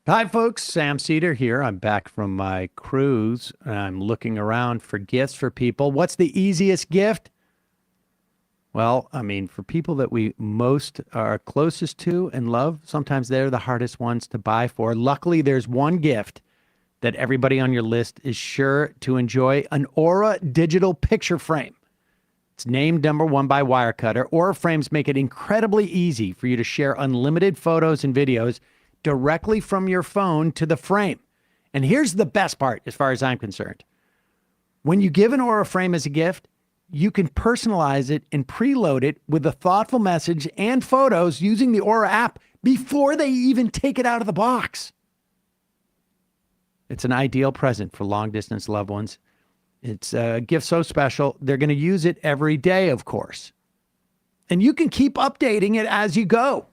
Hi, folks. Sam Seder here. I'm back from my cruise, and I'm looking around for gifts for people. What's the easiest gift? Well, I mean, for people that we most are closest to and love, sometimes they're the hardest ones to buy for. Luckily, there's one gift that everybody on your list is sure to enjoy: an Aura digital picture frame. It's named #1 by Wirecutter. Aura frames make it incredibly easy for you to share unlimited photos and videos directly from your phone to the frame. And here's the best part, as far as I'm concerned. When you give an Aura frame as a gift, you can personalize it and preload it with a thoughtful message and photos using the Aura app before they even take it out of the box. It's an ideal present for long-distance loved ones. It's a gift so special, they're going to use it every day, of course. And you can keep updating it as you go.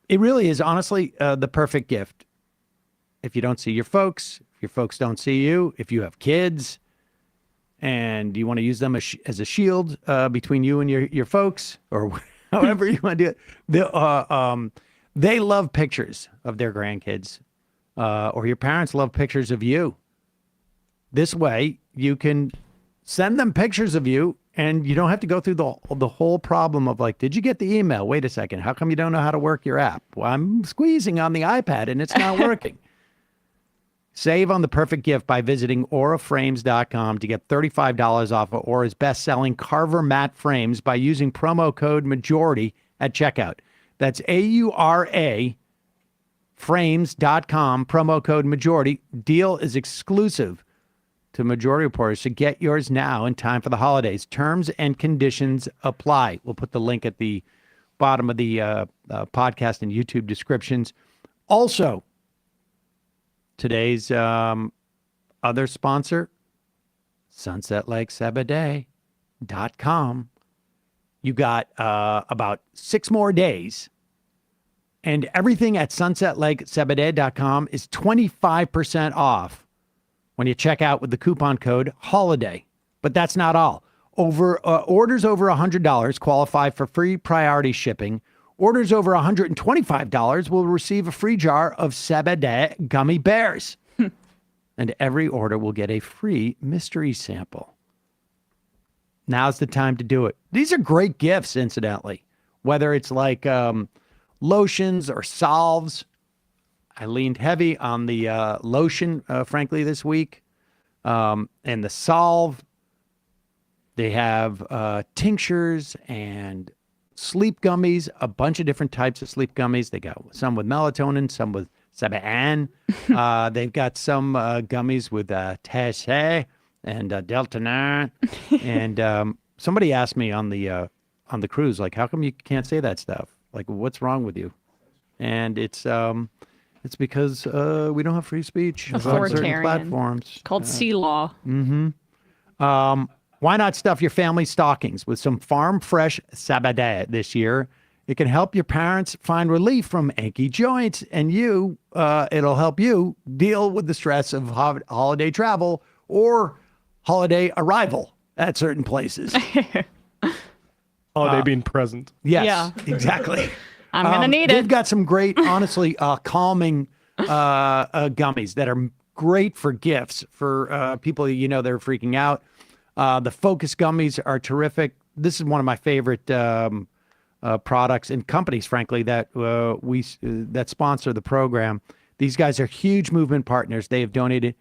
It really is, honestly, the perfect gift. If you don't see your folks, if your folks don't see you, if you have kids, and you want to use them as a shield between you and your folks, or however you want to do it. They love pictures of their grandkids, or your parents love pictures of you. This way, you can send them pictures of you, and you don't have to go through the whole problem of like, did you get the email? Wait a second. How come you don't know how to work your app? Well, I'm squeezing on the iPad and it's not working. Save on the perfect gift by visiting auraframes.com to get $35 off of Aura's best-selling Carver matte frames by using promo code MAJORITY at checkout. That's AURA frames.com, promo code MAJORITY. Deal is exclusive to Majority Reporters, so get yours now in time for the holidays. Terms and conditions apply. We'll put the link at the bottom of the podcast and YouTube descriptions. Also, today's other sponsor, sunsetlakesabadee.com. You got about 6 more days, and everything at sunsetlakesabadee.com is 25% off when you check out with the coupon code HOLIDAY. But that's not all. Orders over $100 qualify for free priority shipping. Orders over $125 will receive a free jar of Sabadee gummy bears. And every order will get a free mystery sample. Now's the time to do it. These are great gifts, incidentally. Whether it's like lotions or salves. I leaned heavy on the lotion, frankly, this week. And the salve. They have tinctures and sleep gummies, a bunch of different types of sleep gummies. They got some with melatonin, some with Saban. They've got some gummies with Taché and Delta-9. And somebody asked me on the cruise, like, how come you can't say that stuff? Like, what's wrong with you? And it's because we don't have free speech on certain platforms. Called sea law. Mm-hmm. Why not stuff your family stockings with some farm fresh Sabadee this year? It can help your parents find relief from achy joints, and it'll help you deal with the stress of holiday travel or holiday arrival at certain places. Holiday being present. Yes, Yeah. Exactly. I'm going to need They've it. got some great, honestly, calming gummies that are great for gifts for people that are freaking out. The Focus gummies are terrific. This is one of my favorite products and companies, frankly, that that sponsor the program. These guys are huge movement partners. They have donated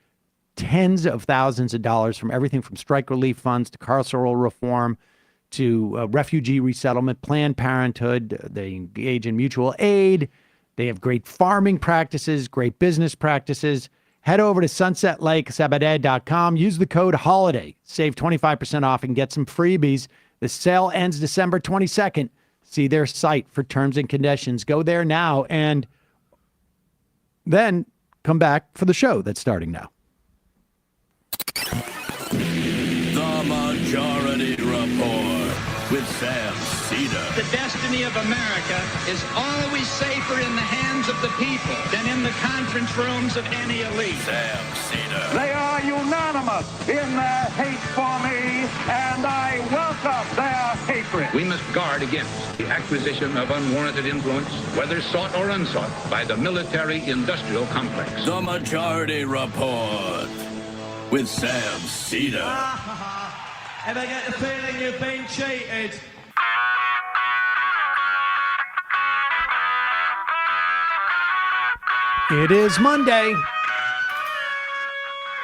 tens of thousands of dollars from everything from strike relief funds to carceral reform to refugee resettlement, Planned Parenthood. They engage in mutual aid. They have great farming practices, great business practices. Head over to sunsetlakesabadee.com. Use the code HOLIDAY. Save 25% off and get some freebies. The sale ends December 22nd. See their site for terms and conditions. Go there now and then come back for the show that's starting now. The Majority Report with Sam Seder. The destiny of of America is always safer in the hands of the people than in the conference rooms of any elite. Sam Seder. They are unanimous in their hate for me, and I welcome their hatred. We must guard against the acquisition of unwarranted influence, whether sought or unsought, by the military-industrial complex. The Majority Report with Sam Seder. Ever get the feeling you've been cheated? It is Monday,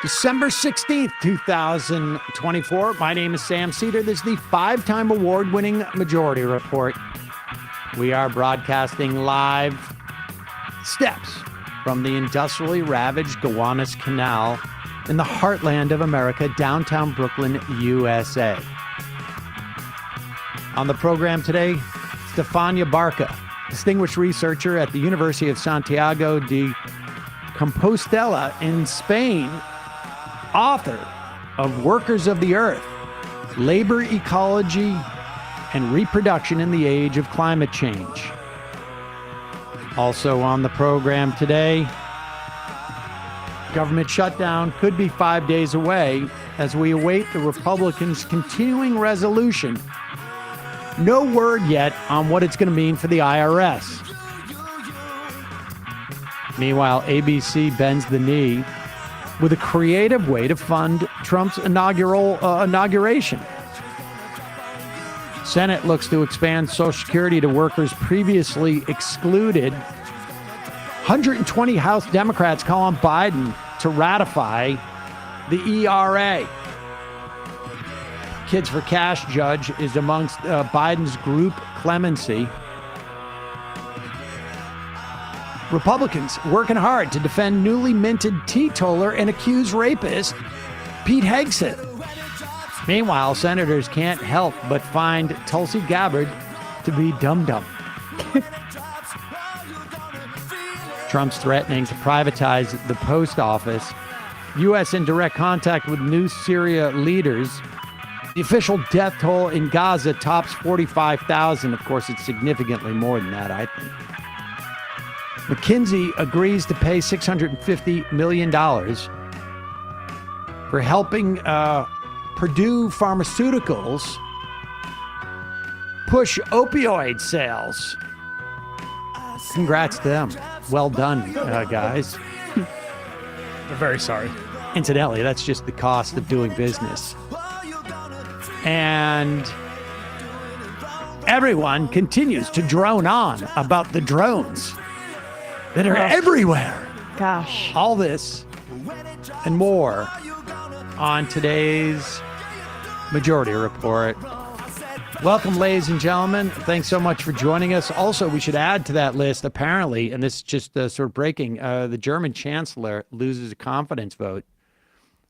December 16th, 2024. My name is Sam Seder. This is the 5-time award-winning Majority Report. We are broadcasting live steps from the industrially ravaged Gowanus Canal in the heartland of America, downtown Brooklyn, USA. On the program today, Stefania Barca, distinguished researcher at the University of Santiago de Compostela in Spain, author of Workers of the Earth, Labor, Ecology, and Reproduction in the Age of Climate Change. Also on the program today, government shutdown could be 5 days away as we await the Republicans' continuing resolution. No word yet on what it's going to mean for the IRS. Meanwhile, ABC bends the knee with a creative way to fund Trump's inauguration. Senate looks to expand Social Security to workers previously excluded. 120 House Democrats call on Biden to ratify the ERA. Kids for Cash judge is amongst Biden's group clemency. Republicans working hard to defend newly minted teetotaler and accused rapist Pete Hegseth. Meanwhile, senators can't help but find Tulsi Gabbard to be dum-dum. Trump's threatening to privatize the post office. U.S. in direct contact with new Syria leaders. The official death toll in Gaza tops 45,000. Of course, it's significantly more than that, I think. McKinsey agrees to pay $650 million for helping Purdue Pharmaceuticals push opioid sales. Congrats to them. Well done, guys. We're very sorry. Incidentally, that's just the cost of doing business. And everyone continues to drone on about the drones that are everywhere. Gosh. All this and more on today's Majority Report. Welcome, ladies and gentlemen. Thanks so much for joining us. Also, we should add to that list, apparently, and this is just sort of breaking, the German chancellor loses a confidence vote.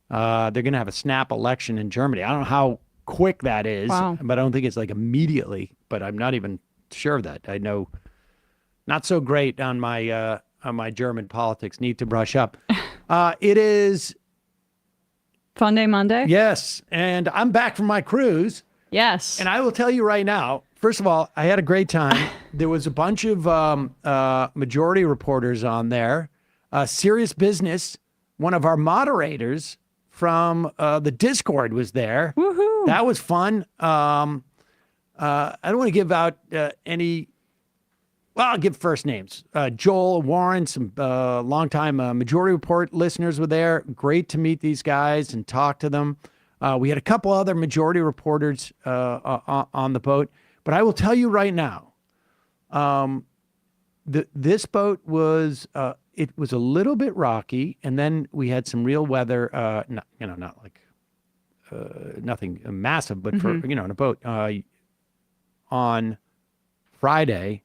They're going to have a snap election in Germany. I don't know how quick that is, but I don't think it's like immediately, but I'm not even sure of that. I know not so great on my German politics. Need to brush up. It is Fun Day Monday? Yes, and I'm back from my cruise. Yes. And I will tell you right now, first of all, I had a great time. There was a bunch of Majority reporters on there. Serious Business, one of our moderators from the Discord was there. Woohoo. That was fun. I don't want to give out any, well, I'll give first names. Joel, Warren, some longtime Majority Report listeners were there. Great to meet these guys and talk to them. We had a couple other Majority reporters on the boat, but I will tell you right now, this boat was it was a little bit rocky, and then we had some real weather. Not like nothing massive, but for in a boat on Friday,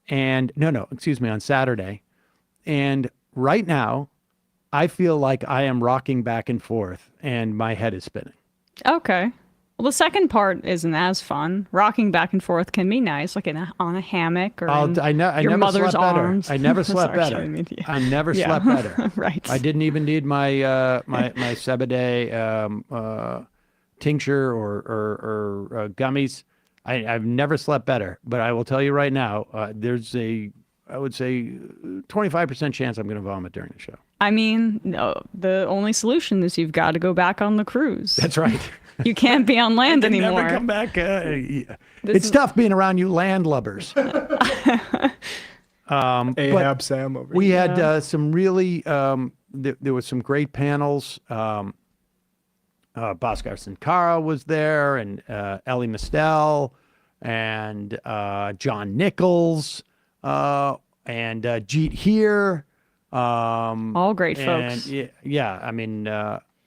and on Saturday, and right now, I feel like I am rocking back and forth and my head is spinning. Okay. Well, the second part isn't as fun. Rocking back and forth can be nice, like on a hammock or your mother's arms. I never slept better. I never slept better. Right. I didn't even need my my Seder tincture or gummies. I've never slept better, but I will tell you right now, there's I would say 25% chance I'm going to vomit during the show. I mean, no, the only solution is you've got to go back on the cruise. That's right. You can't be on land anymore. Never come back. It's tough being around you landlubbers. Ahab Sam over We here. had some really, there was some great panels. Bhaskar Sankara was there, and Ellie Mistel, and John Nichols, and Jeet Heer. All great folks. And yeah, I mean,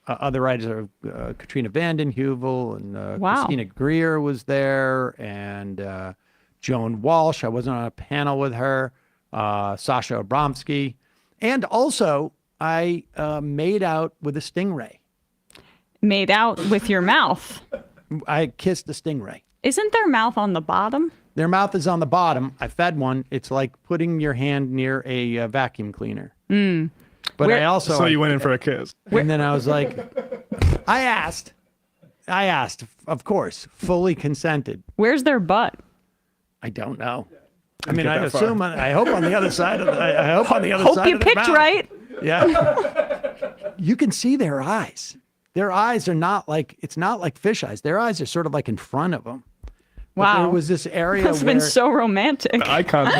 other writers are Katrina Vanden Heuvel, and Wow. Christina Greer was there, and Joan Walsh. I wasn't on a panel with her. Sasha Abramsky. And also, I made out with a stingray. Made out with your mouth. I kissed the stingray. Isn't their mouth on the bottom? Their mouth is on the bottom. I fed one. It's like putting your hand near a vacuum cleaner. But I also... So you went in for a kiss. And then I was like... I asked, of course, fully consented. Where's their butt? I don't know. I mean, get I that far. assume, I hope on the other side of the... I hope on the other side Hope you of the picked mouth. right. Yeah. You can see their eyes. Their eyes are not like, it's not like fish eyes. Their eyes are sort of like in front of them. But Wow. there was this area That's where been so romantic. Eye contact.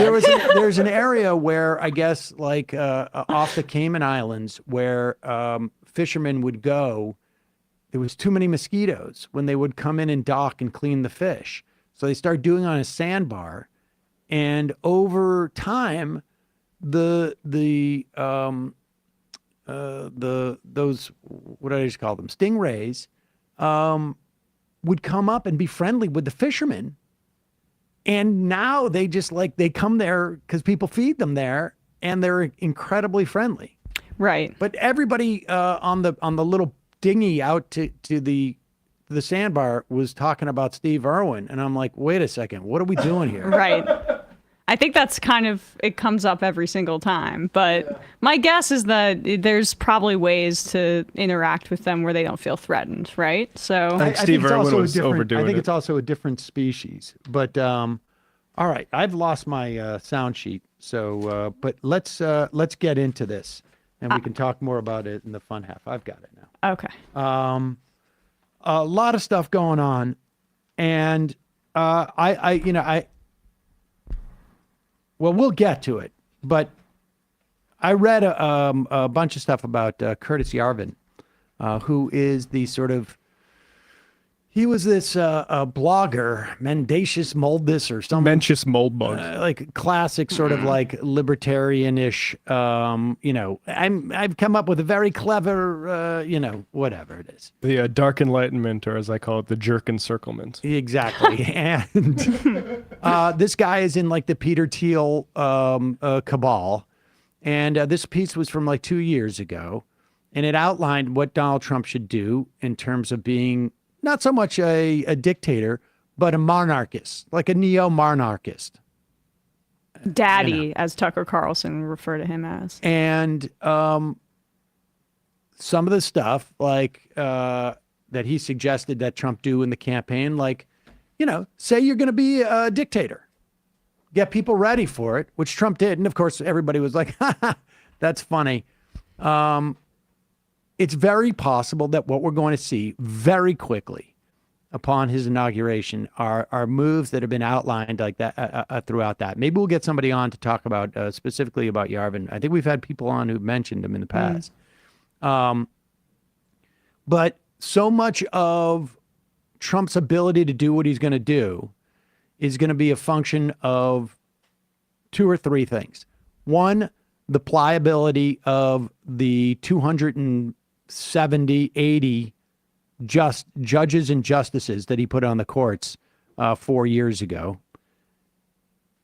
there's an area where I guess like off the Cayman Islands where fishermen would go. There was too many mosquitoes when they would come in and dock and clean the fish. So they started doing on a sandbar, and over time, those what do I just call them, stingrays, would come up and be friendly with the fishermen. And now they just they come there because people feed them there, and they're incredibly friendly. Right. But everybody on the little dinghy out to the sandbar was talking about Steve Irwin, and I'm like, wait a second, what are we doing here? Right. I think that's kind of, it comes up every single time. But my guess is that there's probably ways to interact with them where they don't feel threatened, right? So I think Steve it's Irwin also was overdoing I think it. it's also a different species. But all right, I've lost my sound sheet. So, but let's get into this, and we can talk more about it in the fun half. I've got it now. okay. A lot of stuff going on, and well, we'll get to it, but I read a bunch of stuff about Curtis Yarvin, who is the sort of, he was this blogger, Mendacious Moldus or something. Mencius Moldbug. Like classic sort of like libertarian-ish, I've come up with a very clever, whatever it is. The Dark Enlightenment, or as I call it, the Jerk Encirclement. Exactly. And this guy is in like the Peter Thiel cabal. And this piece was from like 2 years ago. And it outlined what Donald Trump should do in terms of being not so much a dictator, but a monarchist, like a neo-monarchist. Daddy, as Tucker Carlson would refer to him as. And some of the stuff like that he suggested that Trump do in the campaign, like, say you're going to be a dictator. Get people ready for it, which Trump did. And of course, everybody was like, that's funny. It's very possible that what we're going to see very quickly upon his inauguration are moves that have been outlined like that throughout that. Maybe we'll get somebody on to talk about specifically about Yarvin. I think we've had people on who've mentioned him in the past. But so much of Trump's ability to do what he's going to do is going to be a function of two or three things. One, the pliability of the 270, 80 judges and justices that he put on the courts 4 years ago.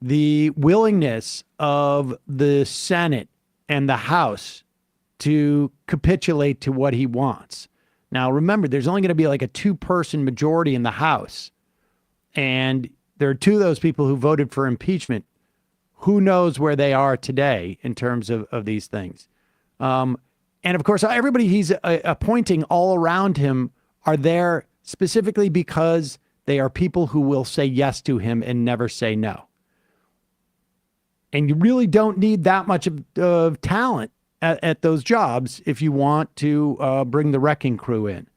The willingness of the Senate and the House to capitulate to what he wants. Now, remember, there's only going to be like a 2-person majority in the House. And there are 2 of those people who voted for impeachment. Who knows where they are today in terms of these things? And of course, everybody he's appointing all around him are there specifically because They are people who will say yes to him and never say no. And you really don't need that much of talent at those jobs if you want to bring the wrecking crew in.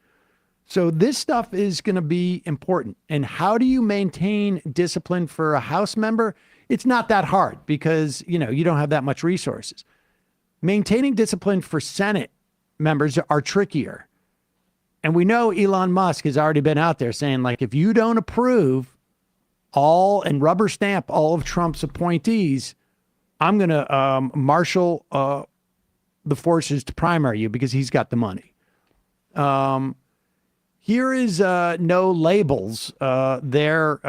So this stuff is going to be important. And how do you maintain discipline for a House member? It's not that hard because, you don't have that much resources. Maintaining discipline for Senate members are trickier. And we know Elon Musk has already been out there saying, like, if you don't approve all and rubber stamp all of Trump's appointees, I'm going to marshal the forces to primary you because he's got the money. Here is No Labels, their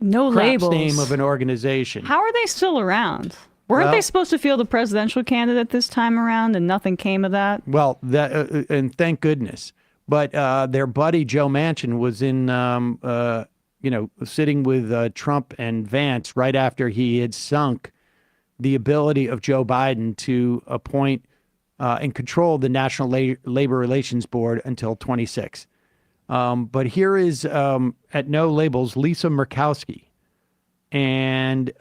No Labels name of an organization. How are they still around? Weren't they supposed to field a presidential candidate this time around, and nothing came of that? Well, that and thank goodness. But their buddy Joe Manchin was in, sitting with Trump and Vance right after he had sunk the ability of Joe Biden to appoint and control the National Labor Relations Board until 26. But here is at No Labels, Lisa Murkowski, and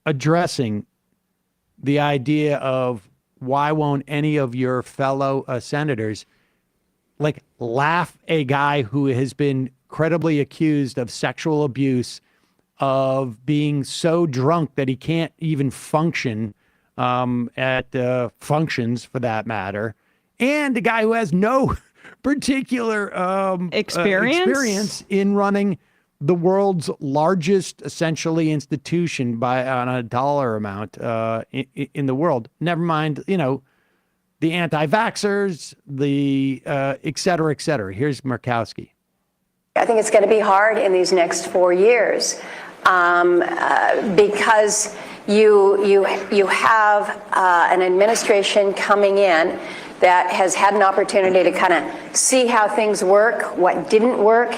addressing the idea of why won't any of your fellow senators laugh a guy who has been credibly accused of sexual abuse, of being so drunk that he can't even function at functions for that matter, and a guy who has no particular experience in running the world's largest, essentially, institution on a dollar amount in the world. Never mind, the anti-vaxxers, the et cetera, et cetera. Here's Murkowski. I think it's going to be hard in these next 4 years because you have an administration coming in that has had an opportunity to kind of see how things work, what didn't work,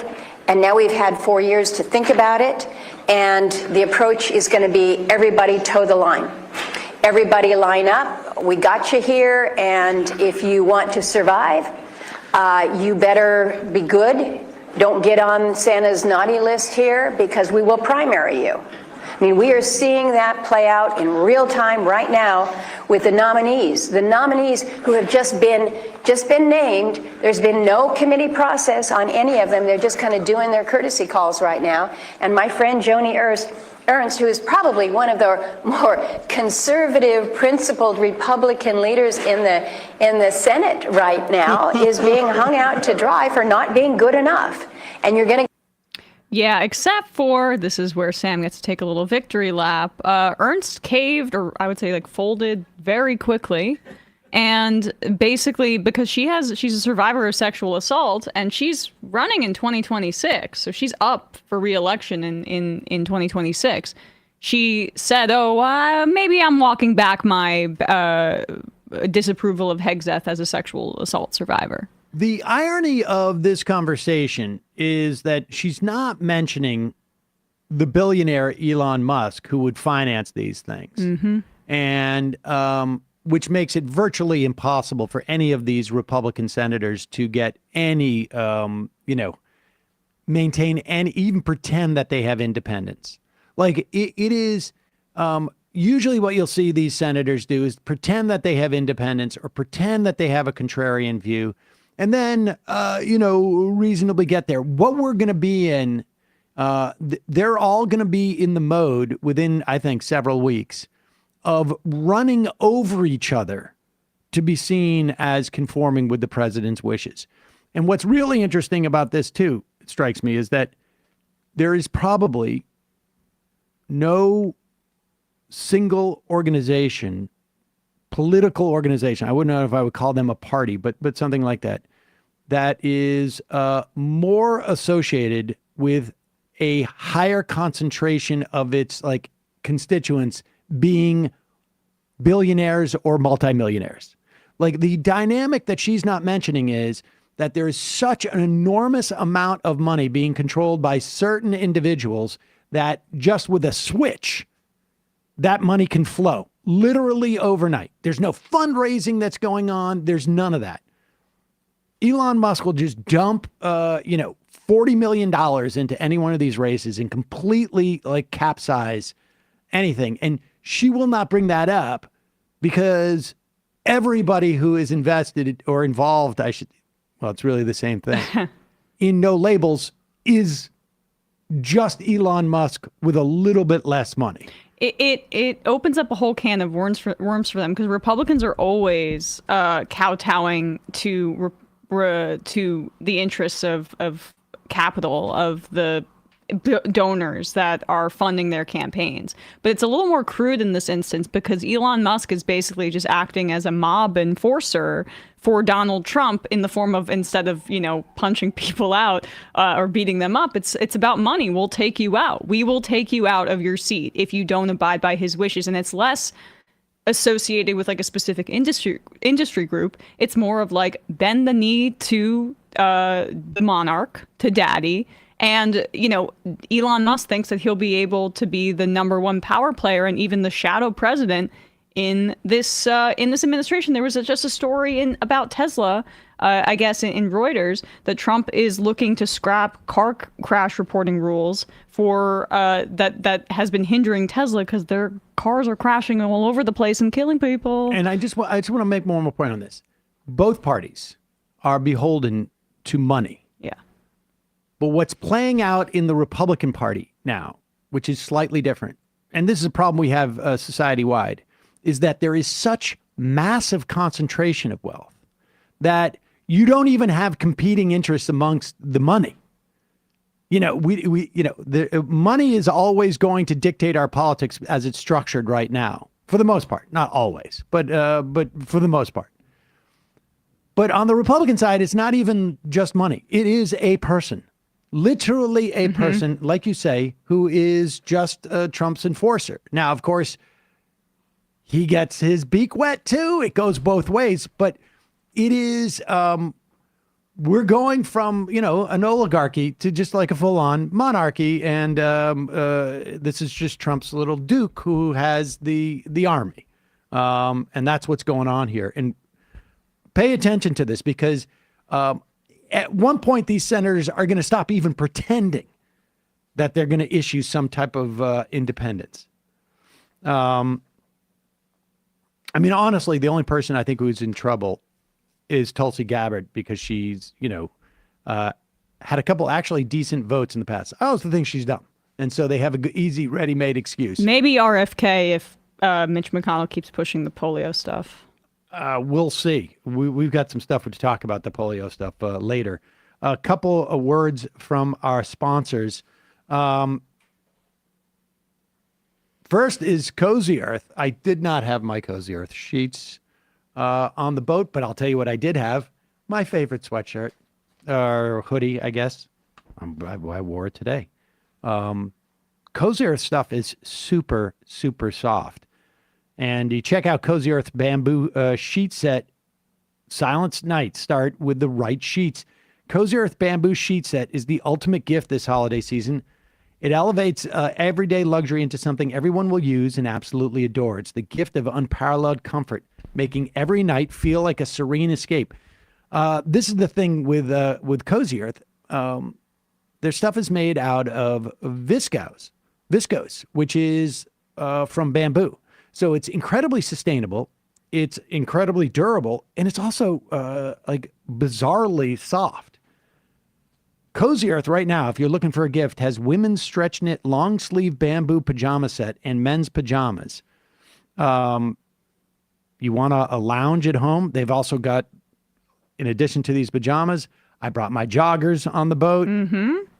and now we've had 4 years to think about it, and the approach is going to be everybody toe the line. Everybody line up. We got you here, and if you want to survive, you better be good. Don't get on Santa's naughty list here because we will primary you. I mean, we are seeing that play out in real time right now with the nominees. The nominees who have just been named. There's been no committee process on any of them. They're just kind of doing their courtesy calls right now. And my friend Joni Ernst, who is probably one of the more conservative, principled Republican leaders in the Senate right now, is being hung out to dry for not being good enough. And you're going to. Yeah, except for, this is where Sam gets to take a little victory lap. Ernst caved, or I would say folded very quickly. And basically, because she's a survivor of sexual assault, and she's running in 2026, so she's up for re-election in 2026. She said, maybe I'm walking back my disapproval of Hegseth as a sexual assault survivor. The irony of this conversation is that she's not mentioning the billionaire Elon Musk who would finance these things. Mm-hmm. And which makes it virtually impossible for any of these Republican senators to get any, maintain and even pretend that they have independence. It is usually what you'll see these senators do is pretend that they have independence or pretend that they have a contrarian view. And then, reasonably get there. What we're going to be in, they're all going to be in the mode within, I think, several weeks of running over each other to be seen as conforming with the president's wishes. And what's really interesting about this, too, it strikes me, is that there is probably no single organization, political organization, I wouldn't know if I would call them a party, but something like that, that is more associated with a higher concentration of its constituents being billionaires or multimillionaires. The dynamic that she's not mentioning is that there is such an enormous amount of money being controlled by certain individuals that just with a switch, that money can flow literally overnight. There's no fundraising that's going on. There's none of that. Elon Musk will just dump, $40 million into any one of these races and completely like capsize anything. And she will not bring that up because everybody who is invested or involved, it's really the same thing, in No Labels is just Elon Musk with a little bit less money. It opens up a whole can of worms for them, because Republicans are always kowtowing to the interests of capital, of the donors that are funding their campaigns. But it's a little more crude in this instance, because Elon Musk is basically just acting as a mob enforcer for Donald Trump, in the form of, instead of, punching people out or beating them up, it's about money. We'll take you out. We will take you out of your seat if you don't abide by his wishes. And it's less associated with like a specific industry group. It's more of like, bend the knee to the monarch, to daddy. And, Elon Musk thinks that he'll be able to be the number one power player and even the shadow president in this administration. There was just a story about Tesla, I guess, in Reuters, that Trump is looking to scrap car crash reporting rules for that has been hindering Tesla, because their cars are crashing all over the place and killing people. And I just want to make one more point on this. Both parties are beholden to money. Yeah. But what's playing out in the Republican Party now, which is slightly different, and this is a problem we have society-wide, is that there is such massive concentration of wealth that you don't even have competing interests amongst the money. The money is always going to dictate our politics as it's structured right now, for the most part. Not always, but for the most part. But on the Republican side, it's not even just money. It is a person, literally a person, like you say, who is just Trump's enforcer. Now, of course, he gets his beak wet too. It goes both ways, but it is, we're going from, an oligarchy to just like a full on monarchy. And this is just Trump's little duke who has the army. And that's what's going on here. And pay attention to this, because at one point, these senators are going to stop even pretending that they're going to issue some type of independence. Honestly, the only person I think who's in trouble is Tulsi Gabbard, because she's, had a couple actually decent votes in the past. I also think she's dumb. And so they have an easy, ready-made excuse. Maybe RFK if Mitch McConnell keeps pushing the polio stuff. We'll see. We've got some stuff to talk about the polio stuff later. A couple of words from our sponsors. First is Cozy Earth. I did not have my Cozy Earth sheets on the boat, but I'll tell you what I did have. My favorite sweatshirt, or hoodie, I guess. I wore it today. Cozy Earth stuff is super, super soft. And you check out Cozy Earth bamboo sheet set. Silent nights start with the right sheets. Cozy Earth bamboo sheet set is the ultimate gift this holiday season. It elevates everyday luxury into something everyone will use and absolutely adore. It's the gift of unparalleled comfort, making every night feel like a serene escape. This is the thing with Cozy Earth. Their stuff is made out of viscose, which is from bamboo. So it's incredibly sustainable. It's incredibly durable, and it's also like bizarrely soft. Cozy Earth right now, if you're looking for a gift, has women's stretch knit long sleeve bamboo pajama set and men's pajamas. You want a lounge at home? They've also got, in addition to these pajamas, I brought my joggers on the boat.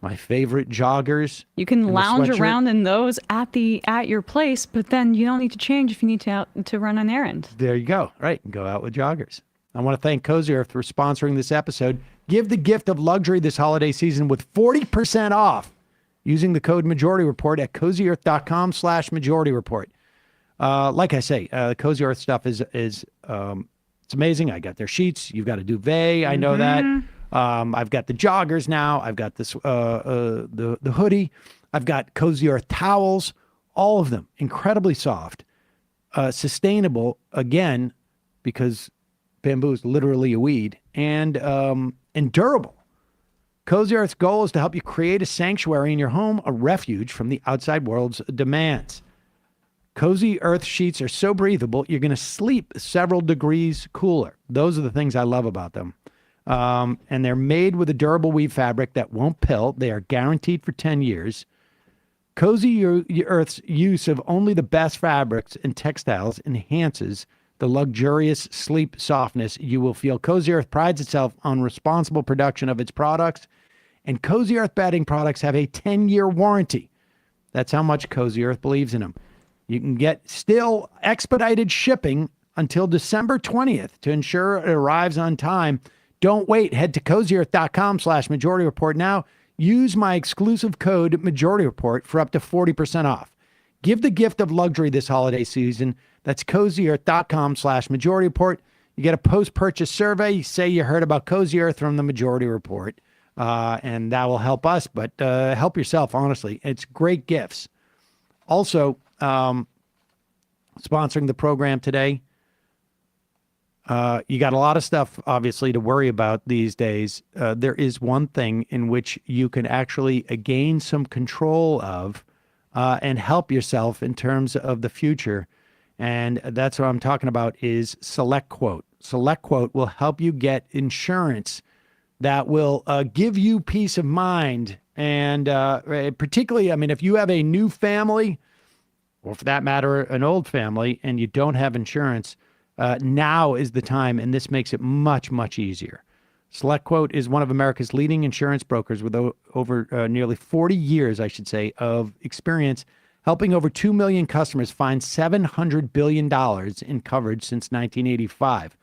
My favorite joggers. You can lounge around in those at your place, but then you don't need to change if you need to run an errand. There you go. Right. Go out with joggers. I want to thank Cozy Earth for sponsoring this episode. Give the gift of luxury this holiday season with 40% off using the code Majority Report at cozyearth.com/Majority Report. Like I say, Cozy Earth stuff is it's amazing. I got their sheets. You've got a duvet. I know that. I've got the joggers now. I've got this the hoodie. I've got Cozy Earth towels. All of them incredibly soft, sustainable. Again, because bamboo is literally a weed, and durable. Cozy Earth's goal is to help you create a sanctuary in your home, a refuge from the outside world's demands. Cozy Earth sheets are so breathable, you're going to sleep several degrees cooler. Those are the things I love about them. And they're made with a durable weave fabric that won't pill. They are guaranteed for 10 years. Cozy Earth's use of only the best fabrics and textiles enhances the luxurious sleep softness you will feel. Cozy Earth prides itself on responsible production of its products, and Cozy Earth bedding products have a 10-year warranty. That's how much Cozy Earth believes in them. You can get still expedited shipping until December 20th to ensure it arrives on time. Don't wait. Head to cozyearth.com/majority report now. Use my exclusive code Majority Report for up to 40% off. Give the gift of luxury this holiday season. That's cozyearth.com/majority report. You get a post-purchase survey. You say you heard about Cozy Earth from the Majority Report, and that will help us, but help yourself, honestly. It's great gifts. Also, sponsoring the program today, you got a lot of stuff, obviously, to worry about these days. There is one thing in which you can actually gain some control of and help yourself in terms of the future. And that's what I'm talking about is SelectQuote. SelectQuote will help you get insurance that will give you peace of mind. And particularly, I mean, if you have a new family, or for that matter, an old family, and you don't have insurance, now is the time, and this makes it much, much easier. SelectQuote is one of America's leading insurance brokers with over nearly 40 years, I should say, of experience, helping over 2 million customers find $700 billion in coverage since 1985.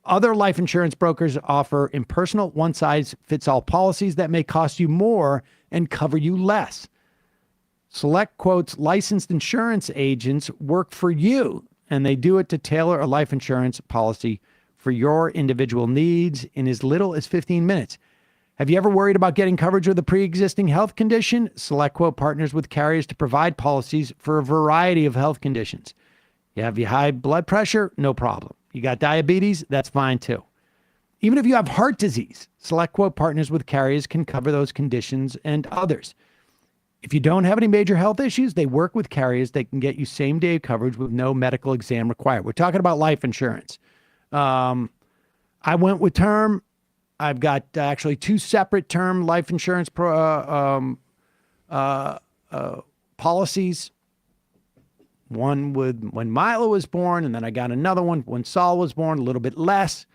Other life insurance brokers offer impersonal, one-size-fits-all policies that may cost you more and cover you less. SelectQuote's licensed insurance agents work for you, and they do it to tailor a life insurance policy for your individual needs in as little as 15 minutes. Have you ever worried about getting coverage with a pre-existing health condition? SelectQuote partners with carriers to provide policies for a variety of health conditions. You have your high blood pressure? No problem. You got diabetes? That's fine too. Even if you have heart disease, SelectQuote partners with carriers can cover those conditions and others. If you don't have any major health issues, they work with carriers that can get you same-day coverage with no medical exam required. We're talking about life insurance. I went with term. I've got actually two separate term life insurance policies. One with when Milo was born, and then I got another one when Saul was born, a little bit less.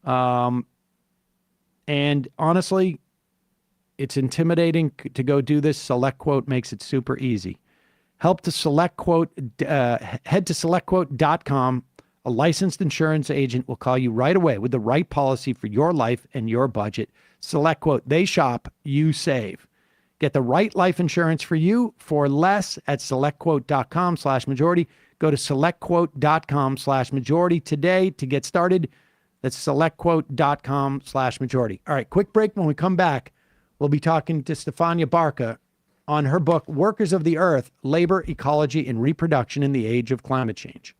And honestly, it's intimidating to go do this. SelectQuote makes it super easy. Head to SelectQuote.com. A licensed insurance agent will call you right away with the right policy for your life and your budget. SelectQuote. They shop, you save. Get the right life insurance for you for less at SelectQuote.com/majority. Go to SelectQuote.com/majority today to get started. That's SelectQuote.com/majority. All right, quick break. When we come back, we'll be talking to Stefania Barca on her book, Workers of the Earth, Labor, Ecology, and Reproduction in the Age of Climate Change.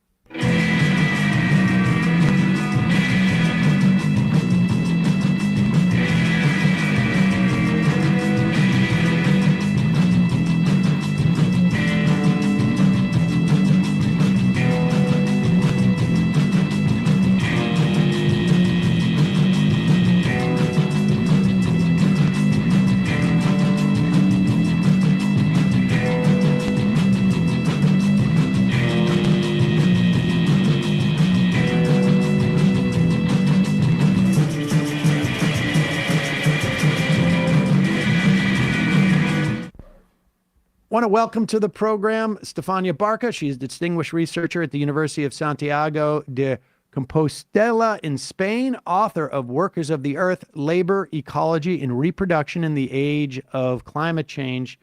Want to welcome to the program Stefania Barca. She is a distinguished researcher at the University of Santiago de Compostela in Spain, author of Workers of the Earth, Labor, Ecology, and Reproduction in the Age of Climate Change.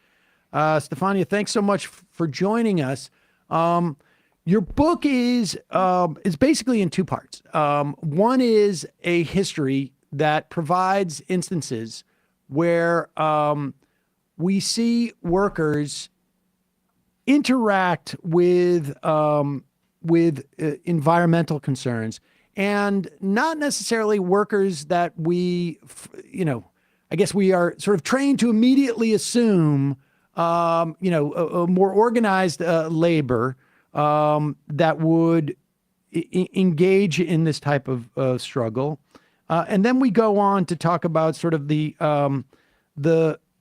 Stefania, thanks so much for joining us. Your book is basically in two parts. One is a history that provides instances where we see workers interact with environmental concerns and not necessarily workers that I guess we are sort of trained to immediately assume, a more organized labor that would engage in this type of struggle. And then we go on to talk about sort of the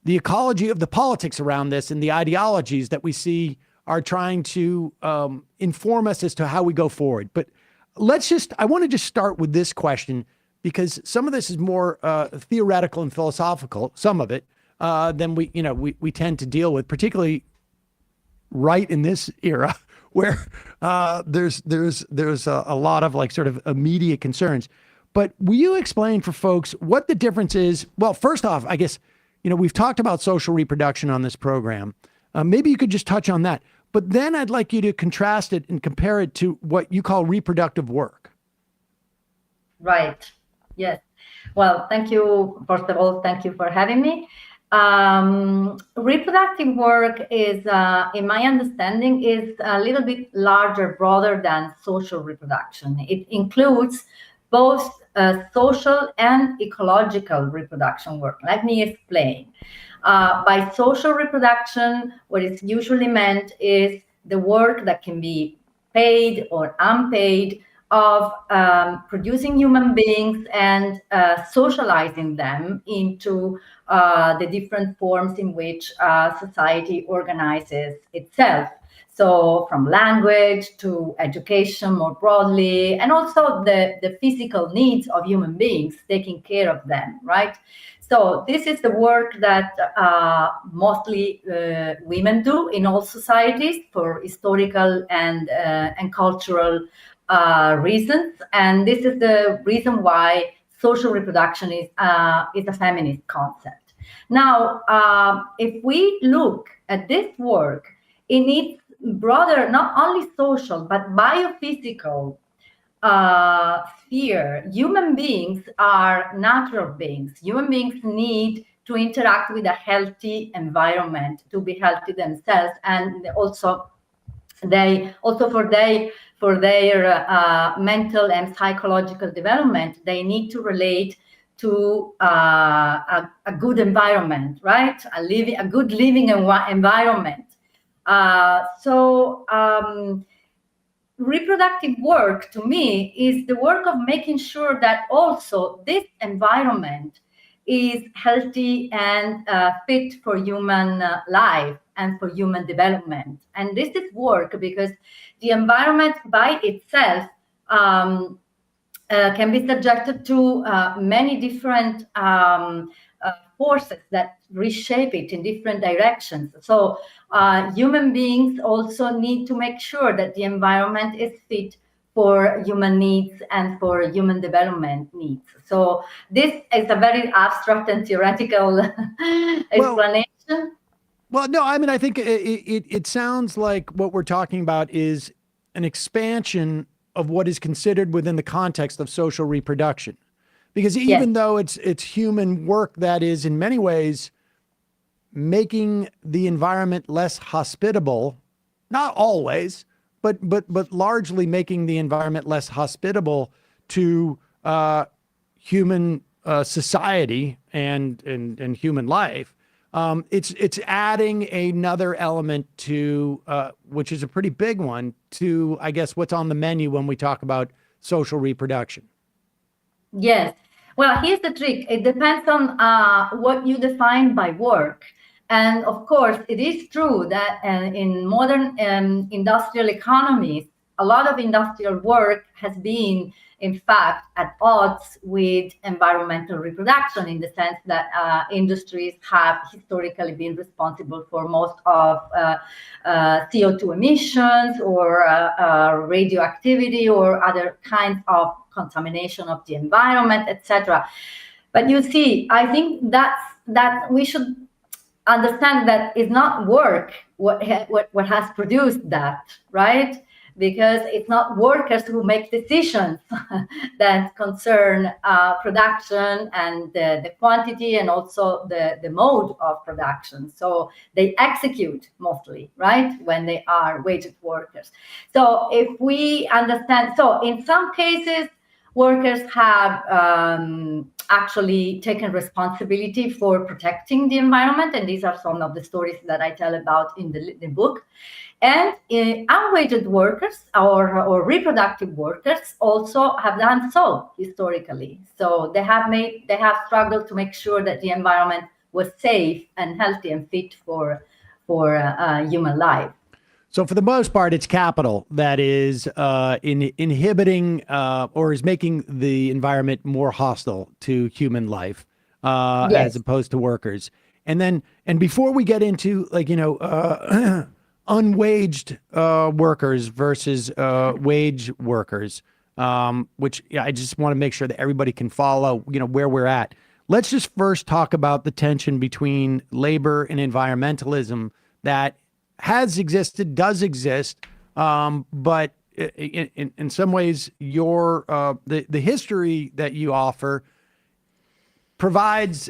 ecology of the politics around this and the ideologies that we see are trying to inform us as to how we go forward. But I want to just start with this question, because some of this is more theoretical and philosophical, some of it, than we tend to deal with, particularly right in this era where there's a lot of like sort of immediate concerns. But will you explain for folks what the difference is? Well, first off, I guess, we've talked about social reproduction on this program. Maybe you could just touch on that. But then I'd like you to contrast it and compare it to what you call reproductive work. Right. Yes. Well, thank you. First of all, thank you for having me. Reproductive work is, in my understanding, is a little bit larger, broader than social reproduction. It includes both social and ecological reproduction work. Let me explain. By social reproduction, what is usually meant is the work that can be paid or unpaid of producing human beings and socializing them into the different forms in which society organizes itself. So from language to education more broadly, and also the physical needs of human beings, taking care of them, right? So this is the work that mostly women do in all societies for historical and cultural reasons. And this is the reason why social reproduction is a feminist concept. Now, if we look at this work in its broader, not only social, but biophysical sphere, human beings are natural beings. Human beings need to interact with a healthy environment to be healthy themselves, and also for their mental and psychological development, they need to relate to a good environment, right? A good living environment. So reproductive work, to me, is the work of making sure that also this environment is healthy and fit for human life and for human development. And this is work because the environment by itself can be subjected to many different forces that reshape it in different directions. So human beings also need to make sure that the environment is fit for human needs and for human development needs. So this is a very abstract and theoretical explanation. Well, no, I mean, I think it sounds like what we're talking about is an expansion of what is considered within the context of social reproduction. Because even though it's human work that is in many ways making the environment less hospitable, not always, but largely making the environment less hospitable to human society and human life. It's adding another element to which is a pretty big one to, I guess, what's on the menu when we talk about social reproduction. Yes. Well, here's the trick. It depends on what you define by work. And of course, it is true that in modern industrial economies, a lot of industrial work has been, in fact, at odds with environmental reproduction, in the sense that industries have historically been responsible for most of CO2 emissions or radioactivity or other kinds of contamination of the environment, etc. But you see, I think that we should understand that it's not work what has produced that, right? Because it's not workers who make decisions that concern production and the quantity and also the mode of production. So they execute mostly, right, when they are waged workers. So if we understand, so in some cases, workers have actually taken responsibility for protecting the environment, and these are some of the stories that I tell about in the book. And unwaged workers or reproductive workers also have done so historically. So they have struggled to make sure that the environment was safe and healthy and fit for human life. So for the most part, it's capital that is inhibiting or is making the environment more hostile to human life as opposed to workers. And before we get into unwaged workers versus wage workers, which I just want to make sure that everybody can follow, where we're at. Let's just first talk about the tension between labor and environmentalism that has existed, does exist, but in some ways, the history that you offer provides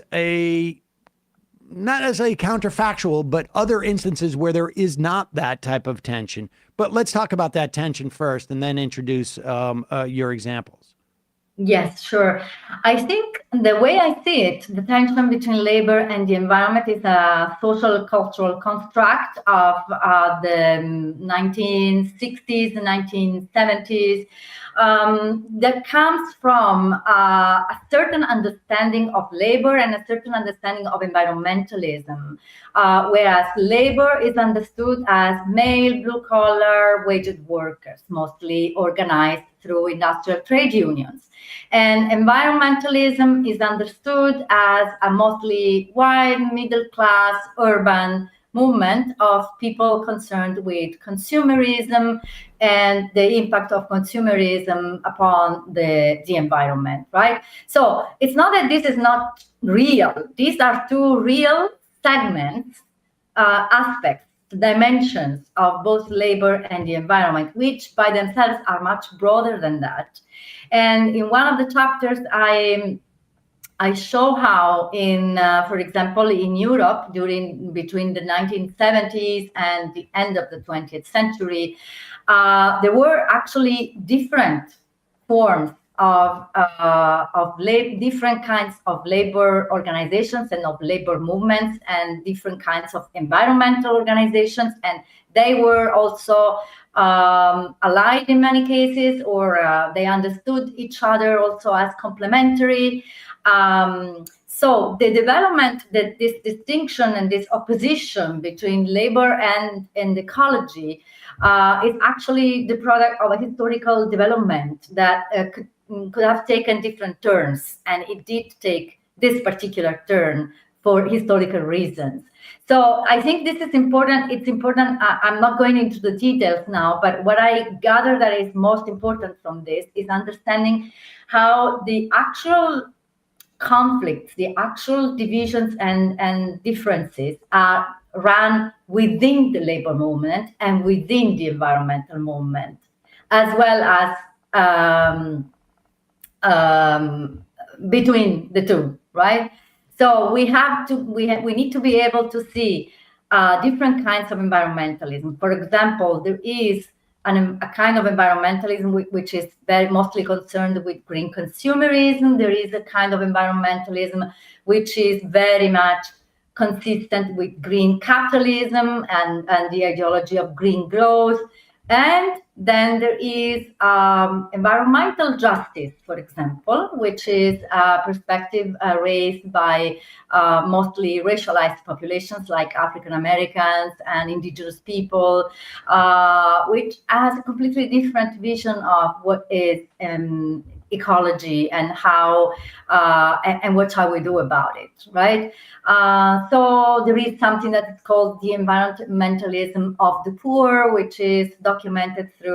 not necessarily counterfactual, but other instances where there is not that type of tension. But let's talk about that tension first, and then introduce your examples. Yes, sure. I think the way I see it, the tension between labor and the environment is a social cultural construct of the 1960s and 1970s that comes from a certain understanding of labor and a certain understanding of environmentalism, whereas labor is understood as male, blue-collar, waged workers, mostly organized through industrial trade unions. And environmentalism is understood as a mostly white, middle-class, urban movement of people concerned with consumerism and the impact of consumerism upon the environment, right? So it's not that this is not real. These are two real segments, aspects, dimensions of both labor and the environment, which by themselves are much broader than that. And in one of the chapters, I show how for example, in Europe, between the 1970s and the end of the 20th century, there were actually different forms of different kinds of labor organizations and of labor movements and different kinds of environmental organizations. And they were also allied in many cases, or they understood each other also as complementary. So the development, this distinction and this opposition between labor and ecology is actually the product of a historical development that could have taken different turns, and it did take this particular turn for historical reasons. So I think this is important. It's important. I'm not going into the details now, but what I gather that is most important from this is understanding how the actual conflicts, the actual divisions and differences are run within the labor movement and within the environmental movement, as well as between the two, right? So we need to be able to see different kinds of environmentalism. For example, there is a kind of environmentalism which is very mostly concerned with green consumerism. There is a kind of environmentalism which is very much consistent with green capitalism and the ideology of green growth. And then there is environmental justice, for example, which is a perspective raised by mostly racialized populations like African Americans and indigenous people, which has a completely different vision of what is ecology and how and what shall we do about it, right? So there is something that is called the environmentalism of the poor, which is documented through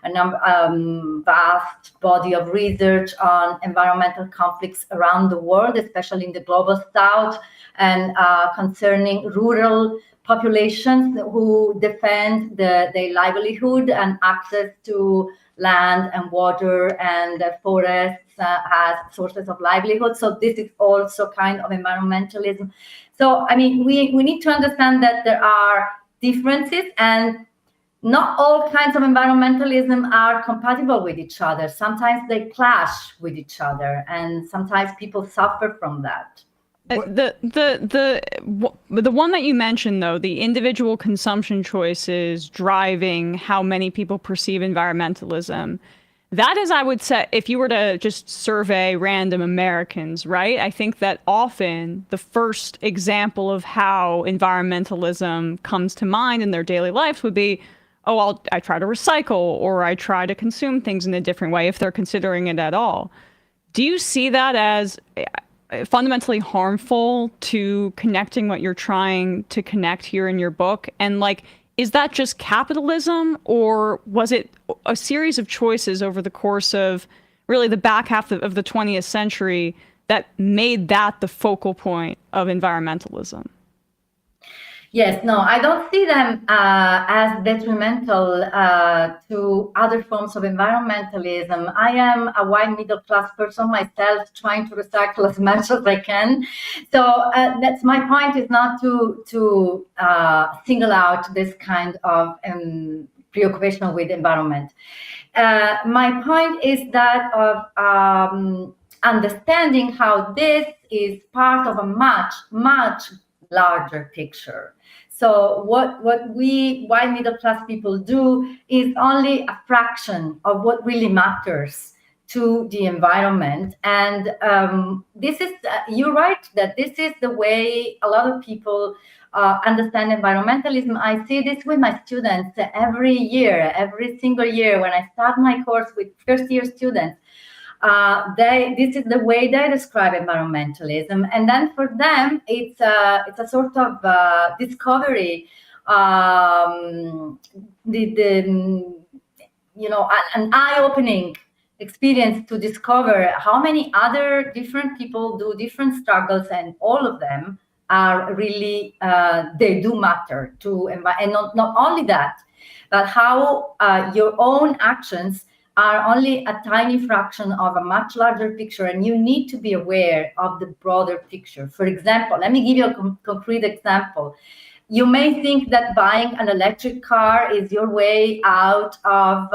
a vast body of research on environmental conflicts around the world, especially in the global south, and concerning rural populations who defend their livelihood and access to land and water and forests as sources of livelihood. So this is also kind of environmentalism. So, I mean, we need to understand that there are differences, and not all kinds of environmentalism are compatible with each other. Sometimes they clash with each other, and sometimes people suffer from that. The one that you mentioned, though, the individual consumption choices driving how many people perceive environmentalism, that is, I would say, if you were to just survey random Americans, right? I think that often the first example of how environmentalism comes to mind in their daily lives would be, oh, I try to recycle, or I try to consume things in a different way, if they're considering it at all. Do you see that as fundamentally harmful to connecting what you're trying to connect here in your book? And like, is that just capitalism, or was it a series of choices over the course of really the back half of the 20th century that made that the focal point of environmentalism? Yes, no, I don't see them as detrimental to other forms of environmentalism. I am a white middle class person myself, trying to recycle as much as I can. So that's my point, is not to single out this kind of preoccupation with environment. My point is that of understanding how this is part of a much, much larger picture. So what we white middle class people do is only a fraction of what really matters to the environment. And this is, you're right, that this is the way a lot of people understand environmentalism. I see this with my students every year, every single year when I start my course with first year students. This is the way they describe environmentalism, and then for them it's a sort of discovery, an eye-opening experience to discover how many other different people do different struggles, and all of them are really they do matter to and not only that, but how your own actions are only a tiny fraction of a much larger picture, and you need to be aware of the broader picture. For example, let me give you a concrete example. You may think that buying an electric car is your way out of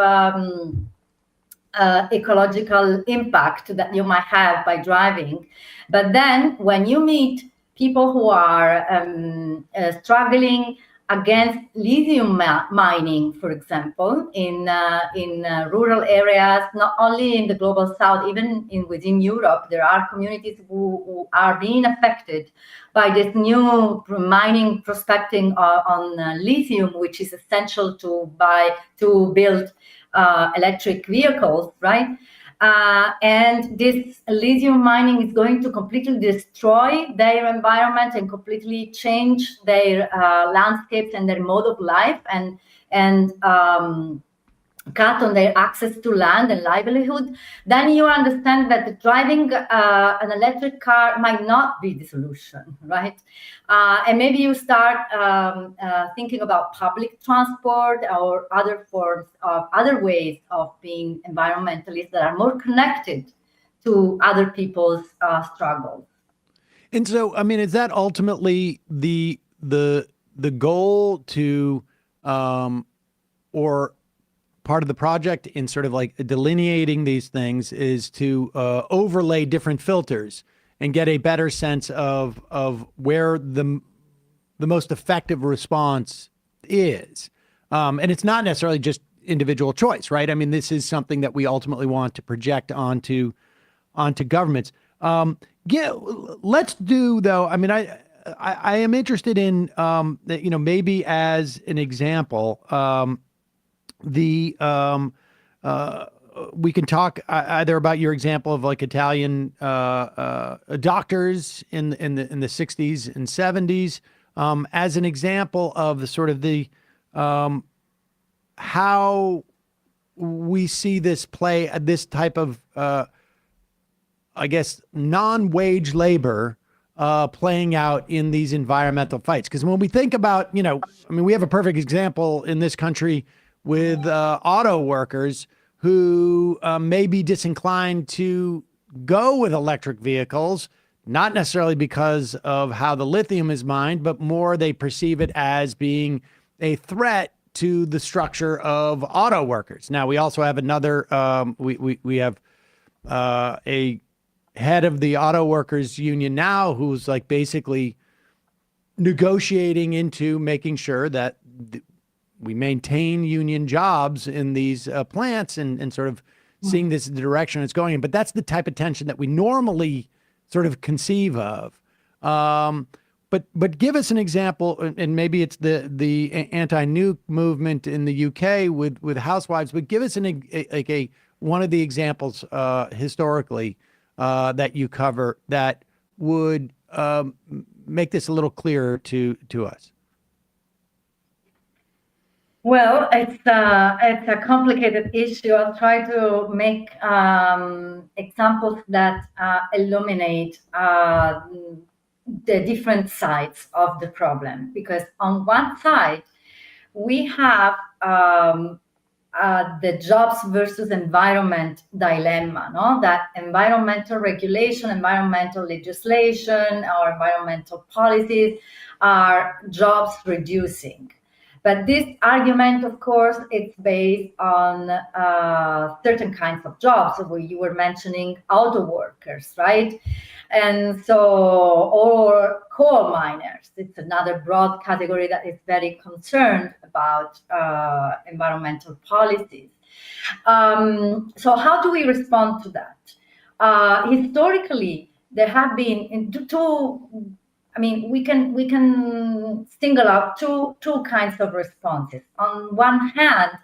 ecological impact that you might have by driving. But then when you meet people who are struggling against lithium mining, for example, in rural areas, not only in the global south, even within Europe, there are communities who are being affected by this new mining prospecting on lithium, which is essential to build electric vehicles, right? And this lithium mining is going to completely destroy their environment and completely change their landscapes and their mode of life, and cut on their access to land and livelihood. Then you understand that driving an electric car might not be the solution, right? And maybe you start thinking about public transport or other forms of other ways of being environmentalists that are more connected to other people's struggles. And so, I mean, is that ultimately the goal to, or part of the project in sort of like delineating these things, is to overlay different filters and get a better sense of where the most effective response is. And it's not necessarily just individual choice, right? I mean, this is something that we ultimately want to project onto governments. Let's do, though, I mean, I am interested in, maybe as an example, we can talk either about your example of like Italian doctors in the 60s and 70s as an example of the sort of the how we see this play, this type of I guess non-wage labor playing out in these environmental fights. Because when we think about, we have a perfect example in this country with auto workers who may be disinclined to go with electric vehicles, not necessarily because of how the lithium is mined, but more they perceive it as being a threat to the structure of auto workers. Now, we also have another, we have a head of the auto workers union now who's like basically negotiating into making sure that we maintain union jobs in these plants and sort of seeing this the direction it's going in. But that's the type of tension that we normally sort of conceive of. But give us an example, and maybe it's the anti-nuke movement in the UK with housewives. But give us one of the examples historically that you cover that would make this a little clearer to us. Well, it's a complicated issue. I'll try to make examples that illuminate the different sides of the problem. Because on one side, we have the jobs versus environment dilemma, no? That environmental regulation, environmental legislation, or environmental policies are jobs reducing. But this argument, of course, it's based on certain kinds of jobs. So you were mentioning auto workers, right? And so, or coal miners. It's another broad category that is very concerned about environmental policies. So how do we respond to that? Historically, there have been we can single out two kinds of responses. On one hand,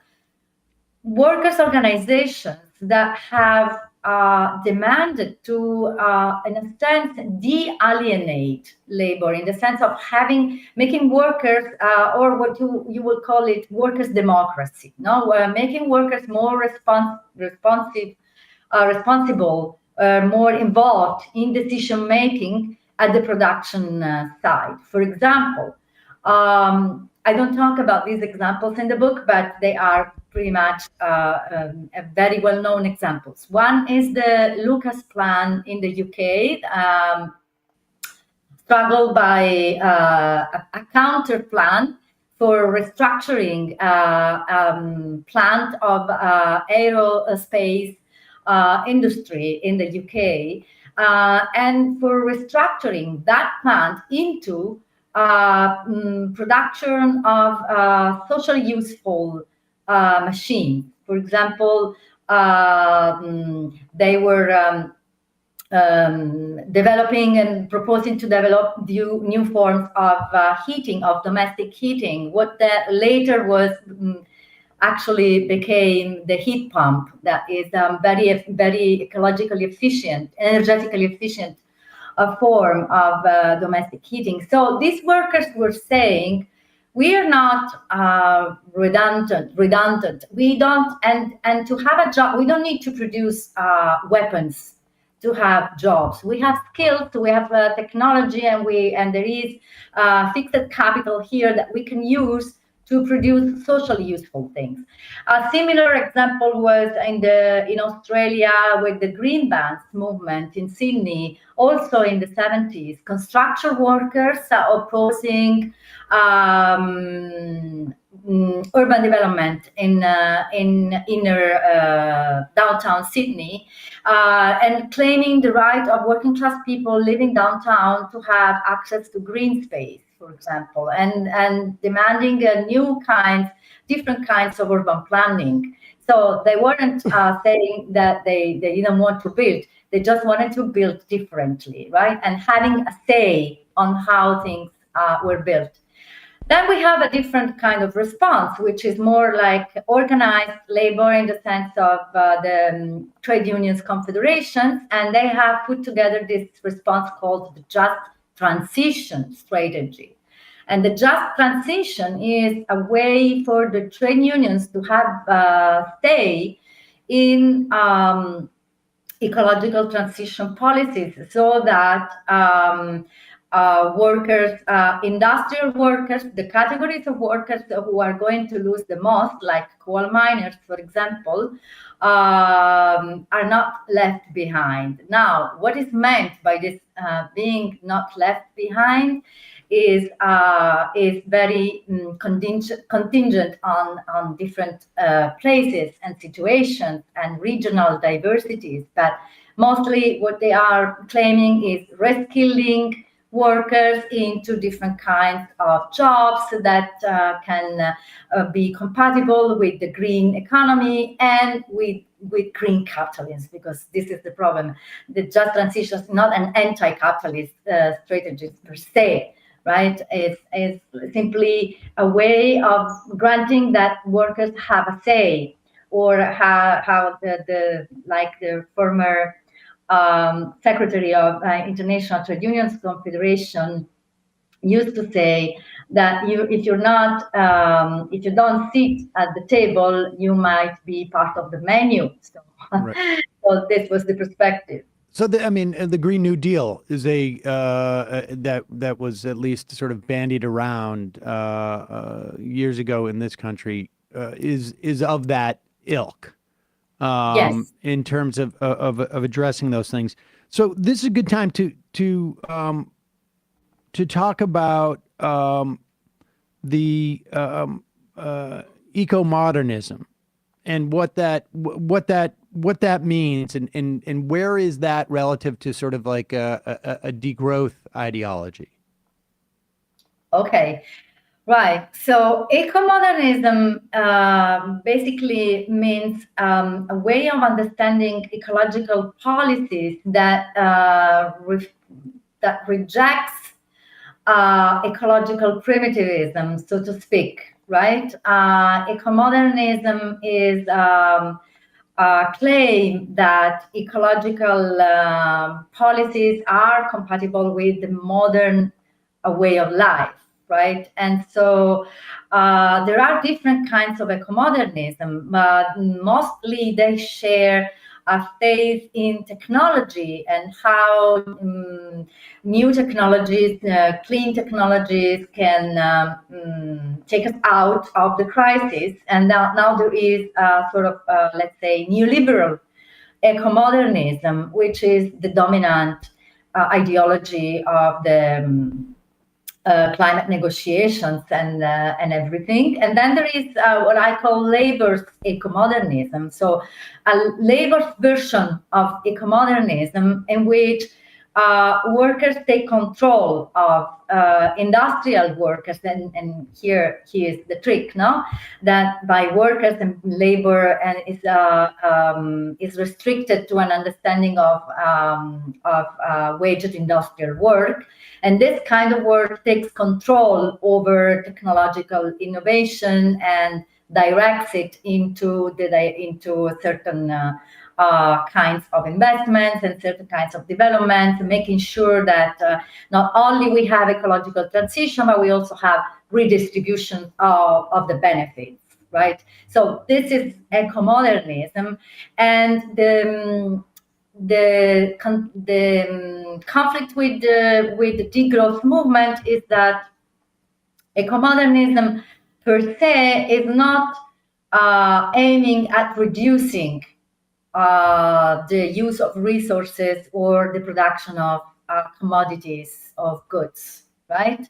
workers' organizations that have demanded to, in a sense, de-alienate labor, in the sense of making workers, or what you will call it, workers' democracy, making workers more responsible, more involved in decision making at the production side. For example, I don't talk about these examples in the book, but they are pretty much very well-known examples. One is the Lucas plan in the UK, struggled by a counter plan for restructuring plant of aerospace industry in the UK. And for restructuring that plant into production of socially useful machines. For example, they were developing and proposing to develop new forms of heating, of domestic heating, what that later was actually became the heat pump, that is very, very ecologically efficient, energetically efficient form of domestic heating. So these workers were saying, we are not redundant. We don't, and to have a job, we don't need to produce weapons to have jobs. We have skills, we have technology, and there is fixed capital here that we can use to produce socially useful things. A similar example was in Australia with the Green Bands movement in Sydney, also in the 70s. Construction workers opposing urban development in inner downtown Sydney, and claiming the right of working class people living downtown to have access to green space, for example, and demanding different kinds of urban planning. So they weren't saying that they didn't want to build, they just wanted to build differently, right? And having a say on how things were built. Then we have a different kind of response, which is more like organized labor in the sense of the trade unions confederations, and they have put together this response called the Just Transition strategy. And the just transition is a way for the trade unions to have say in ecological transition policies, so that workers, industrial workers, the categories of workers who are going to lose the most, like coal miners, for example, are not left behind. Now, what is meant by this being not left behind is very contingent on different places and situations and regional diversities. But mostly what they are claiming is reskilling workers into different kinds of jobs that can be compatible with the green economy and with green capitalism, because this is the problem. The just transition is not an anti-capitalist strategy per se, right? It's simply a way of granting that workers have a say, or how the former Secretary of International Trade Unions Confederation used to say that if you don't sit at the table, you might be part of the menu. So, right. So this was the perspective. So the Green New Deal is that was at least sort of bandied around years ago in this country, is of that ilk. Yes. In terms of addressing those things. So this is a good time to talk about the eco-modernism and what that means, and where is that relative to sort of like a degrowth ideology? Okay. Right. So eco-modernism basically means a way of understanding ecological policies that rejects ecological primitivism, so to speak. Right. Eco-modernism is a claim that ecological policies are compatible with the modern way of life. Right. And so there are different kinds of eco-modernism, but mostly they share a faith in technology and how new technologies, clean technologies can take us out of the crisis. And now there is a sort of, let's say, neoliberal eco-modernism, which is the dominant ideology of the climate negotiations and everything. And then there is what I call labor's eco-modernism. So a labor's version of eco-modernism in which workers take control of industrial workers, and here is the trick, no? That by workers and labor and is restricted to an understanding of waged industrial work, and this kind of work takes control over technological innovation and directs it into certain kinds of investments and certain kinds of developments, making sure that not only we have ecological transition, but we also have redistribution of the benefits, right? So this is eco-modernism, and the conflict with the degrowth movement is that eco-modernism per se is not aiming at reducing the use of resources or the production of commodities, of goods, right?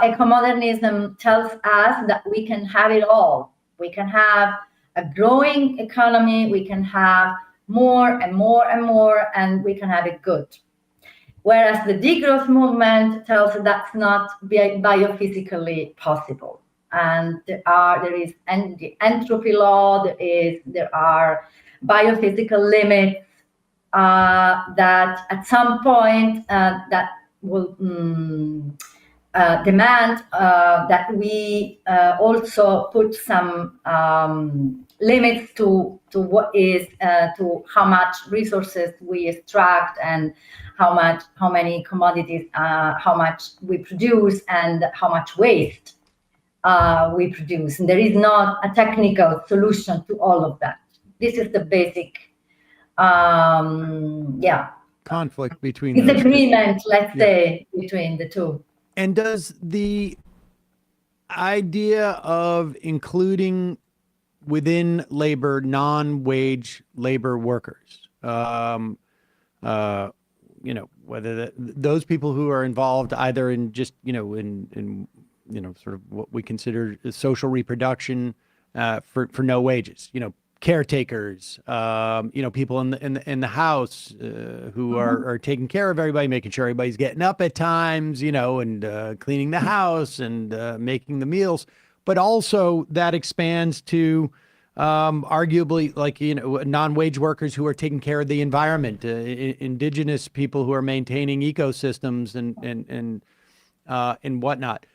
Eco-modernism tells us that we can have it all. We can have a growing economy, we can have more and more and more, and we can have it good. Whereas the degrowth movement tells us that's not biophysically possible. And there is the entropy law, there are biophysical limits that at some point that will demand that we also put some limits to what is to how much resources we extract and how many commodities, how much we produce and how much waste we produce. And there is not a technical solution to all of that. This is the basic conflict between those two. disagreement, let's say, between the two. And does the idea of including within labor non-wage labor workers, whether those people who are involved either in just in sort of what we consider social reproduction for no wages, caretakers, people in the house who are taking care of everybody, making sure everybody's getting up at times, and cleaning the house and making the meals. But also that expands to arguably non-wage workers who are taking care of the environment, indigenous people who are maintaining ecosystems and whatnot.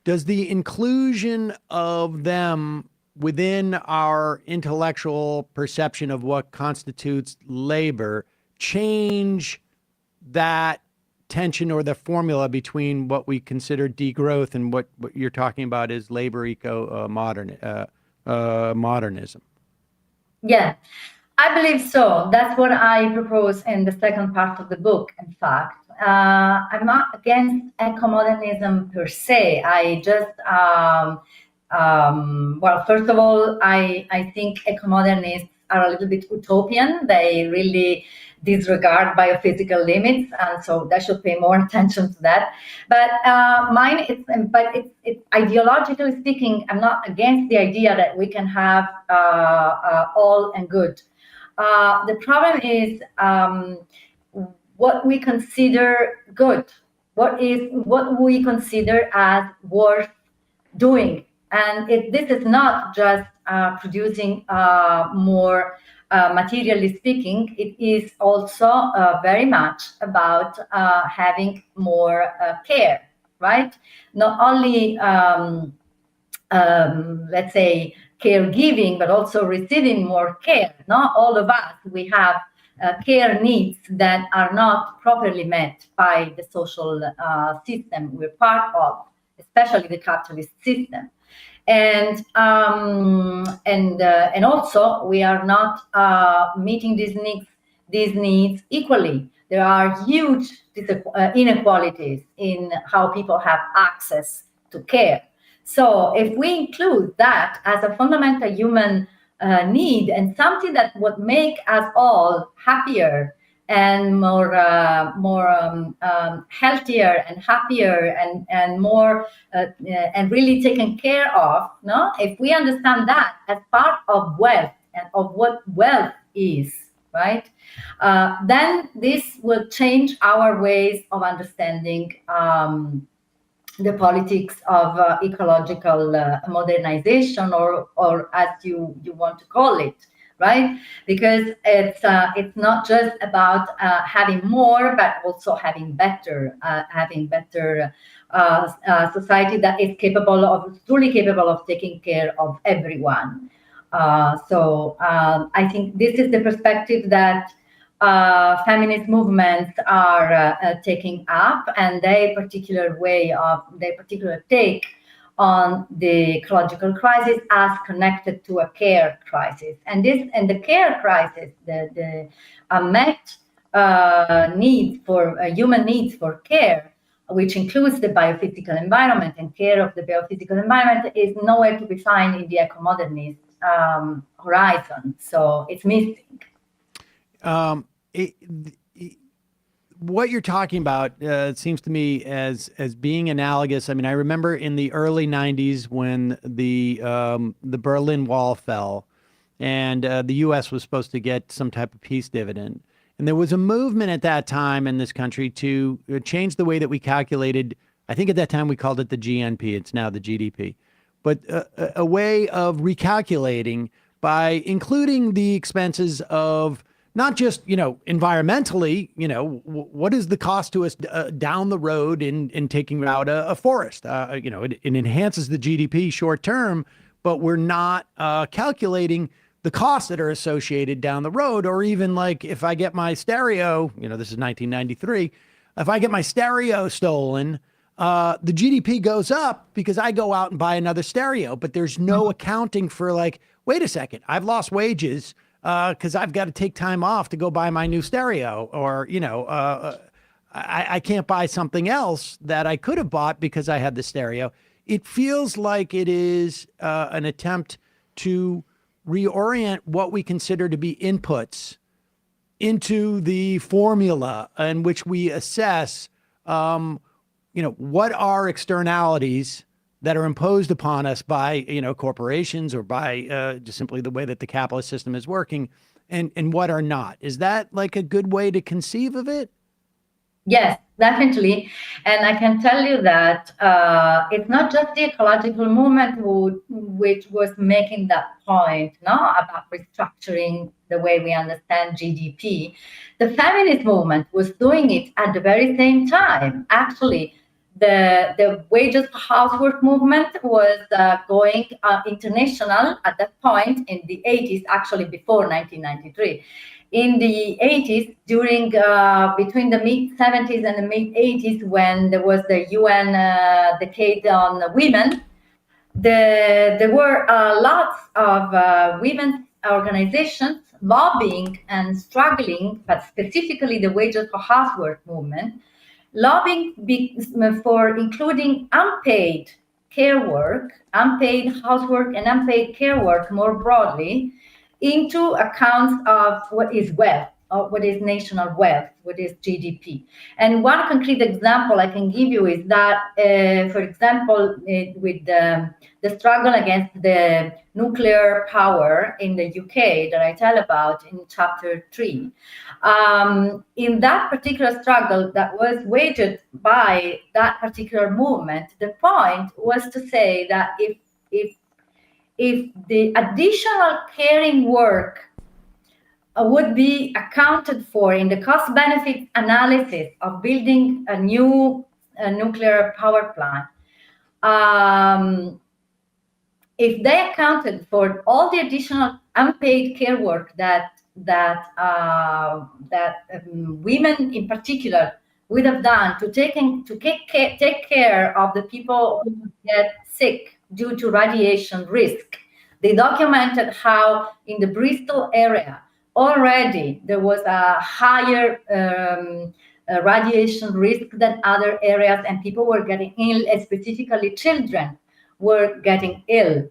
Does the inclusion of them within our intellectual perception of what constitutes labor change that tension or the formula between what we consider degrowth and what you're talking about is labor modernism? Yeah, I believe so. That's what I propose in the second part of the book, in fact. I'm not against eco-modernism per se. I just first of all, I think eco-modernists are a little bit utopian. They really disregard biophysical limits, and so they should pay more attention to that. But it's ideologically speaking, I'm not against the idea that we can have all and good. The problem is what we consider good, what we consider as worth doing. And this is not just producing more materially speaking, it is also very much about having more care, right? Not only, let's say, caregiving, but also receiving more care. Not all of us, we have care needs that are not properly met by the social system we're part of, especially the capitalist system. And also we are not meeting these needs equally. There are huge inequalities in how people have access to care. So if we include that as a fundamental human need and something that would make us all happier and more healthier and happier and more and really taken care of, no? If we understand that as part of wealth and of what wealth is, right? Then this will change our ways of understanding the politics of ecological modernization, or as you want to call it. Right, because it's not just about having more, but also having better society that is truly capable of taking care of everyone. So I think this is the perspective that feminist movements are taking up, and their particular take on the ecological crisis as connected to a care crisis. And the care crisis, the unmet needs for human needs for care, which includes the biophysical environment and care of the biophysical environment, is nowhere to be found in the eco-modernist horizon. So it's missing. What you're talking about seems to me as being analogous. I mean, I remember in the early '90s when the Berlin Wall fell, and the U.S. was supposed to get some type of peace dividend, and there was a movement at that time in this country to change the way that we calculated. I think at that time we called it the GNP. It's now the GDP, but a way of recalculating by including the expenses of not just, environmentally, what is the cost to us down the road in taking out a forest? It enhances the GDP short term, but we're not calculating the costs that are associated down the road. Or even like if I get my stereo, this is 1993, if I get my stereo stolen, the GDP goes up because I go out and buy another stereo, but there's no accounting for like, wait a second, I've lost wages. because I've got to take time off to go buy my new stereo, or, I can't buy something else that I could have bought because I had the stereo. It feels like it is an attempt to reorient what we consider to be inputs into the formula in which we assess, what are externalities that are imposed upon us by, corporations, or by just simply the way that the capitalist system is working, and what are not. Is that like a good way to conceive of it? Yes, definitely. And I can tell you that it's not just the ecological movement which was making that point, no, about restructuring the way we understand GDP. The feminist movement was doing it at the very same time. Actually, the wages for housework movement was going international at that point in the 80s, actually before 1993. In the 80s, during between the mid 70s and the mid 80s, when there was the UN decade on women, there were lots of women's organizations lobbying and struggling, but specifically the wages for housework movement, lobbying for including unpaid care work, unpaid housework, and unpaid care work more broadly into accounts of what is wealth, or what is national wealth, what is GDP. And one concrete example I can give you is that, for example, with the struggle against the nuclear power in the UK that I tell about in chapter 3, in that particular struggle that was waged by that particular movement, the point was to say that if the additional caring work would be accounted for in the cost-benefit analysis of building a new nuclear power plant, if they accounted for all the additional unpaid care work that women in particular would have done to take care of the people who get sick due to radiation risk. They documented how in the Bristol area already there was a higher radiation risk than other areas, and people were getting ill, and specifically children were getting ill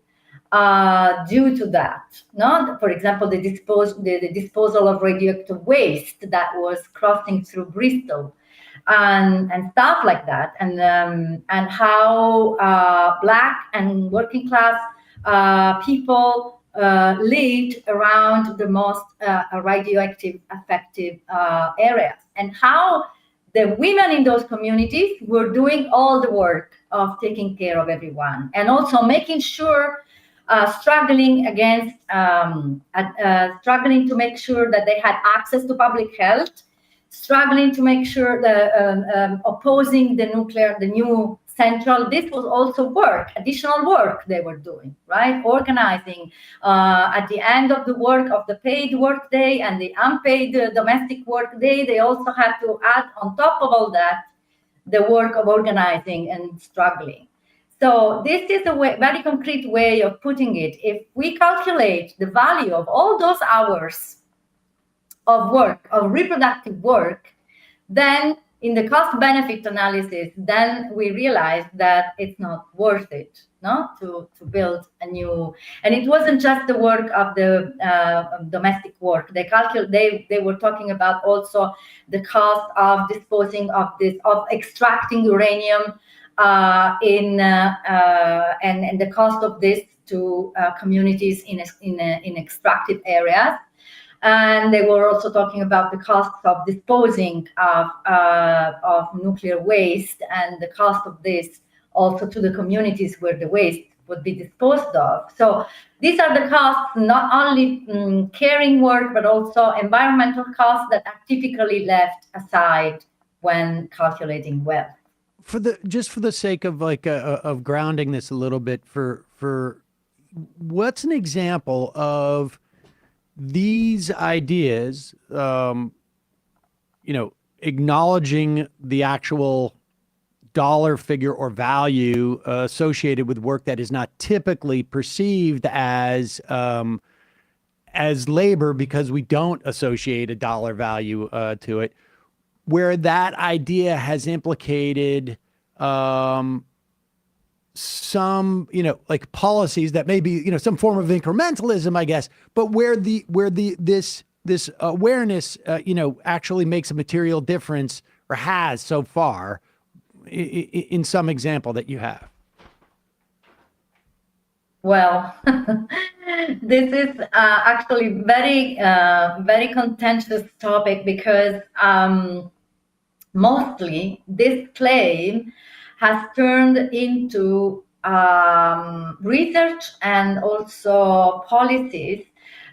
due to that. No? For example, the disposal of radioactive waste that was crossing through Bristol. And stuff like that, and how Black and working class people lived around the most radioactive affected areas, and how the women in those communities were doing all the work of taking care of everyone, and also making sure, struggling to make sure that they had access to public health, struggling to make sure that opposing the new central, this was also additional work they were doing, right? Organizing at the end of the work of the paid work day and the unpaid domestic work day, they also had to add on top of all that the work of organizing and struggling. So this is a very concrete way of putting it. If we calculate the value of all those hours of work, of reproductive work, then in the cost-benefit analysis, then we realize that it's not worth it, no, to build a new. And it wasn't just the work of the domestic work. They were talking about also the cost of disposing of extracting uranium, and the cost of this to communities in extractive areas. And they were also talking about the costs of disposing of nuclear waste, and the cost of this also to the communities where the waste would be disposed of. So these are the costs, not only caring work, but also environmental costs that are typically left aside when calculating wealth. For the sake of of grounding this a little bit, for what's an example of these ideas, acknowledging the actual dollar figure or value associated with work that is not typically perceived as as labor because we don't associate a dollar value to it, where that idea has implicated some, like policies that may be, some form of incrementalism, I guess, but where this awareness, actually makes a material difference, or has so far, in some example that you have. Well, this is actually very contentious topic, because mostly this claim has turned into research and also policies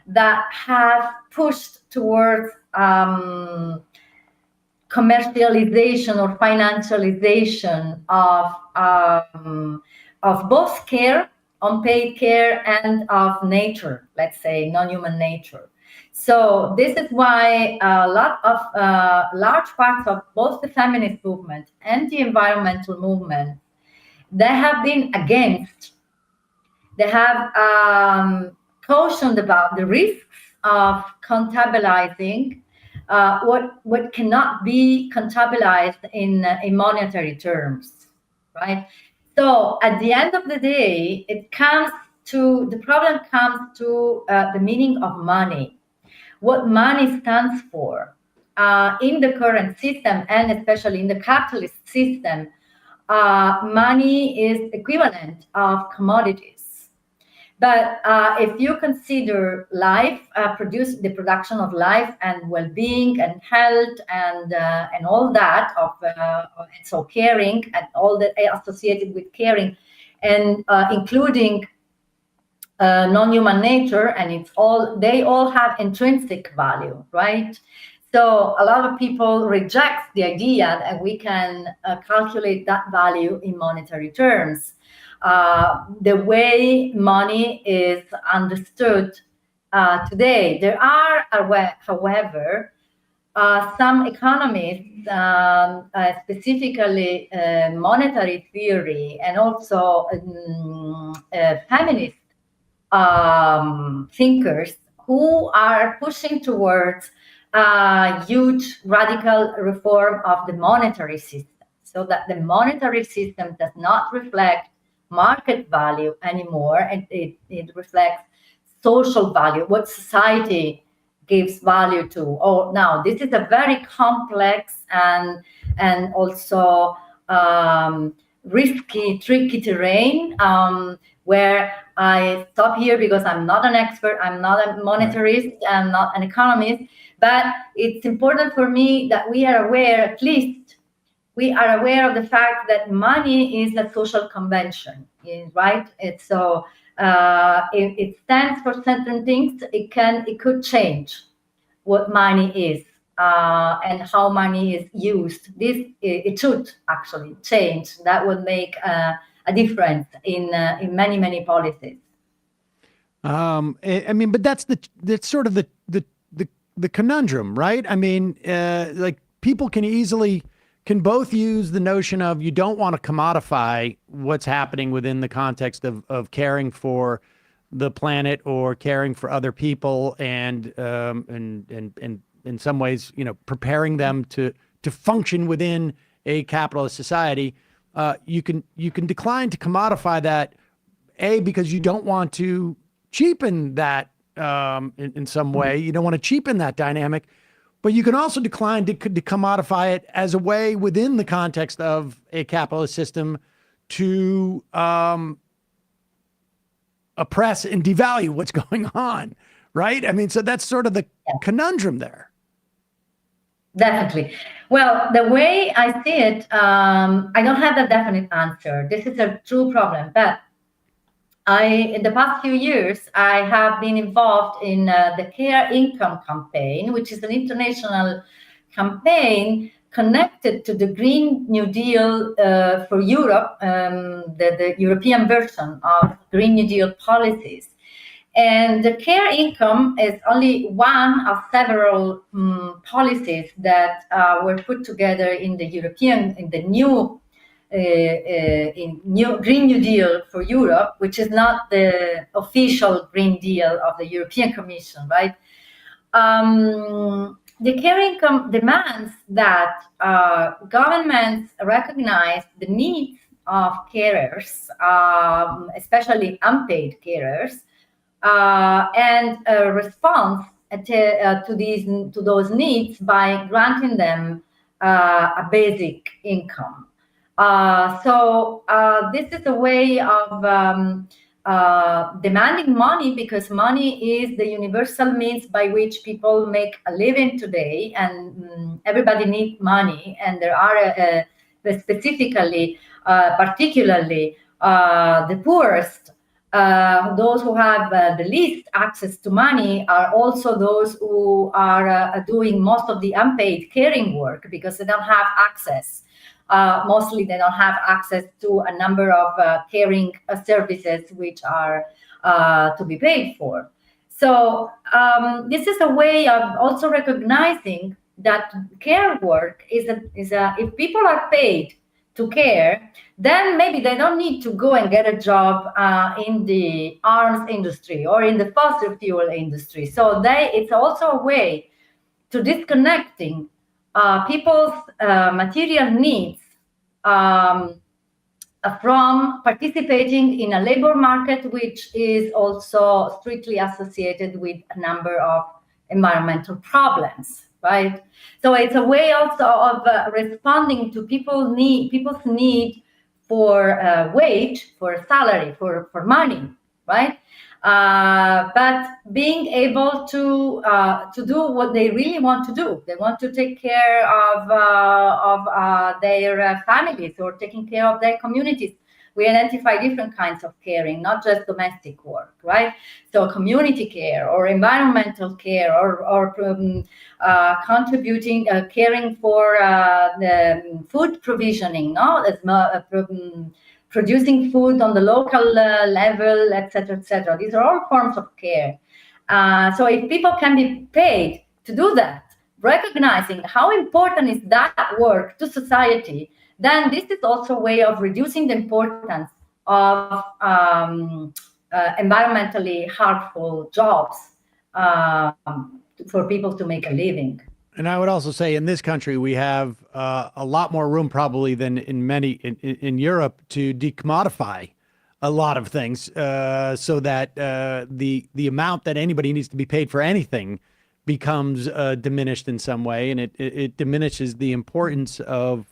that have pushed towards commercialization or financialization of both care, unpaid care, and of nature, let's say non-human nature. So this is why a lot of large parts of both the feminist movement and the environmental movement, they have been against. They have cautioned about the risks of contabilizing what cannot be contabilized in monetary terms, right? So at the end of the day, the problem comes to the meaning of money. What money stands for in the current system, and especially in the capitalist system, money is equivalent of commodities. But if you consider life, the production of life and well-being and health and all that so caring and all that associated with caring, and including non-human nature, and they all have intrinsic value, right? So a lot of people reject the idea that we can calculate that value in monetary terms. The way money is understood today. There are, however, some economists, specifically monetary theory, and also feminist thinkers, who are pushing towards huge radical reform of the monetary system, so that the monetary system does not reflect market value anymore, and it reflects social value, what society gives value to. Oh, now this is a very complex and also risky, tricky terrain, where I stop here because I'm not an expert, I'm not a monetarist, I'm not an economist, but it's important for me that we are aware, at least we are aware of the fact that money is a social convention, right? It's so it stands for certain things. It could change what money is and how money is used. It should actually change. That would make a difference in many policies. I mean, but that's sort of the conundrum, right? I mean, like people can both use the notion of you don't want to commodify what's happening within the context of caring for the planet or caring for other people, and in some ways, preparing them to function within a capitalist society. You can decline to commodify that, because you don't want to cheapen that in some way. You don't want to cheapen that dynamic. But you can also decline to commodify it as a way within the context of a capitalist system to oppress and devalue what's going on, right? I mean, so that's sort of the conundrum there. Definitely. Well, the way I see it, I don't have a definite answer. This is a true problem, but in the past few years, I have been involved in the Care Income campaign, which is an international campaign connected to the Green New Deal for Europe, the European version of Green New Deal policies. And the Care Income is only one of several policies that were put together in the new in Green New Deal for Europe, which is not the official Green Deal of the European Commission, right? The caring demands that governments recognize the needs of carers, especially unpaid carers, and response to those needs by granting them a basic income. So this is a way of demanding money, because money is the universal means by which people make a living today, and everybody needs money. And there are specifically, particularly the poorest, those who have the least access to money are also those who are doing most of the unpaid caring work, because they don't have access. Mostly they don't have access to a number of caring services which are to be paid for. So this is a way of also recognizing that care work is if people are paid to care, then maybe they don't need to go and get a job in the arms industry or in the fossil fuel industry. So it's also a way to disconnecting people's material needs from participating in a labor market, which is also strictly associated with a number of environmental problems, right? So it's a way also of responding to people's need for wage, for salary, for money, right? But being able to do what they really want to do. They want to take care of their families or taking care of their communities. We identify different kinds of caring, not just domestic work, right? So community care or environmental care or contributing, caring for the food provisioning, no? Producing food on the local level, etc., etc. These are all forms of care. So if people can be paid to do that, recognizing how important is that work to society, then this is also a way of reducing the importance of environmentally harmful jobs for people to make a living. And I would also say in this country, we have a lot more room probably than in Europe to decommodify a lot of things so that the amount that anybody needs to be paid for anything becomes diminished in some way, and it diminishes the importance of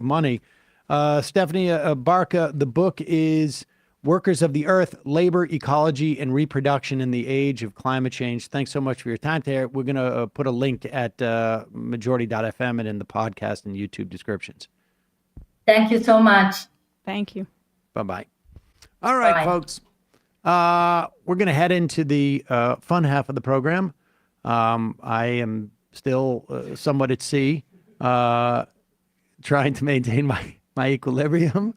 money. Stefania Barca, the book is Workers of the Earth, Labor, Ecology, and Reproduction in the Age of Climate Change. Thanks so much for your time today. We're going to put a link at majority.fm and in the podcast and YouTube descriptions. Thank you so much. Thank you. Bye-bye. All right, Bye. folks. We're going to head into the fun half of the program. I am still somewhat at sea, trying to maintain my equilibrium.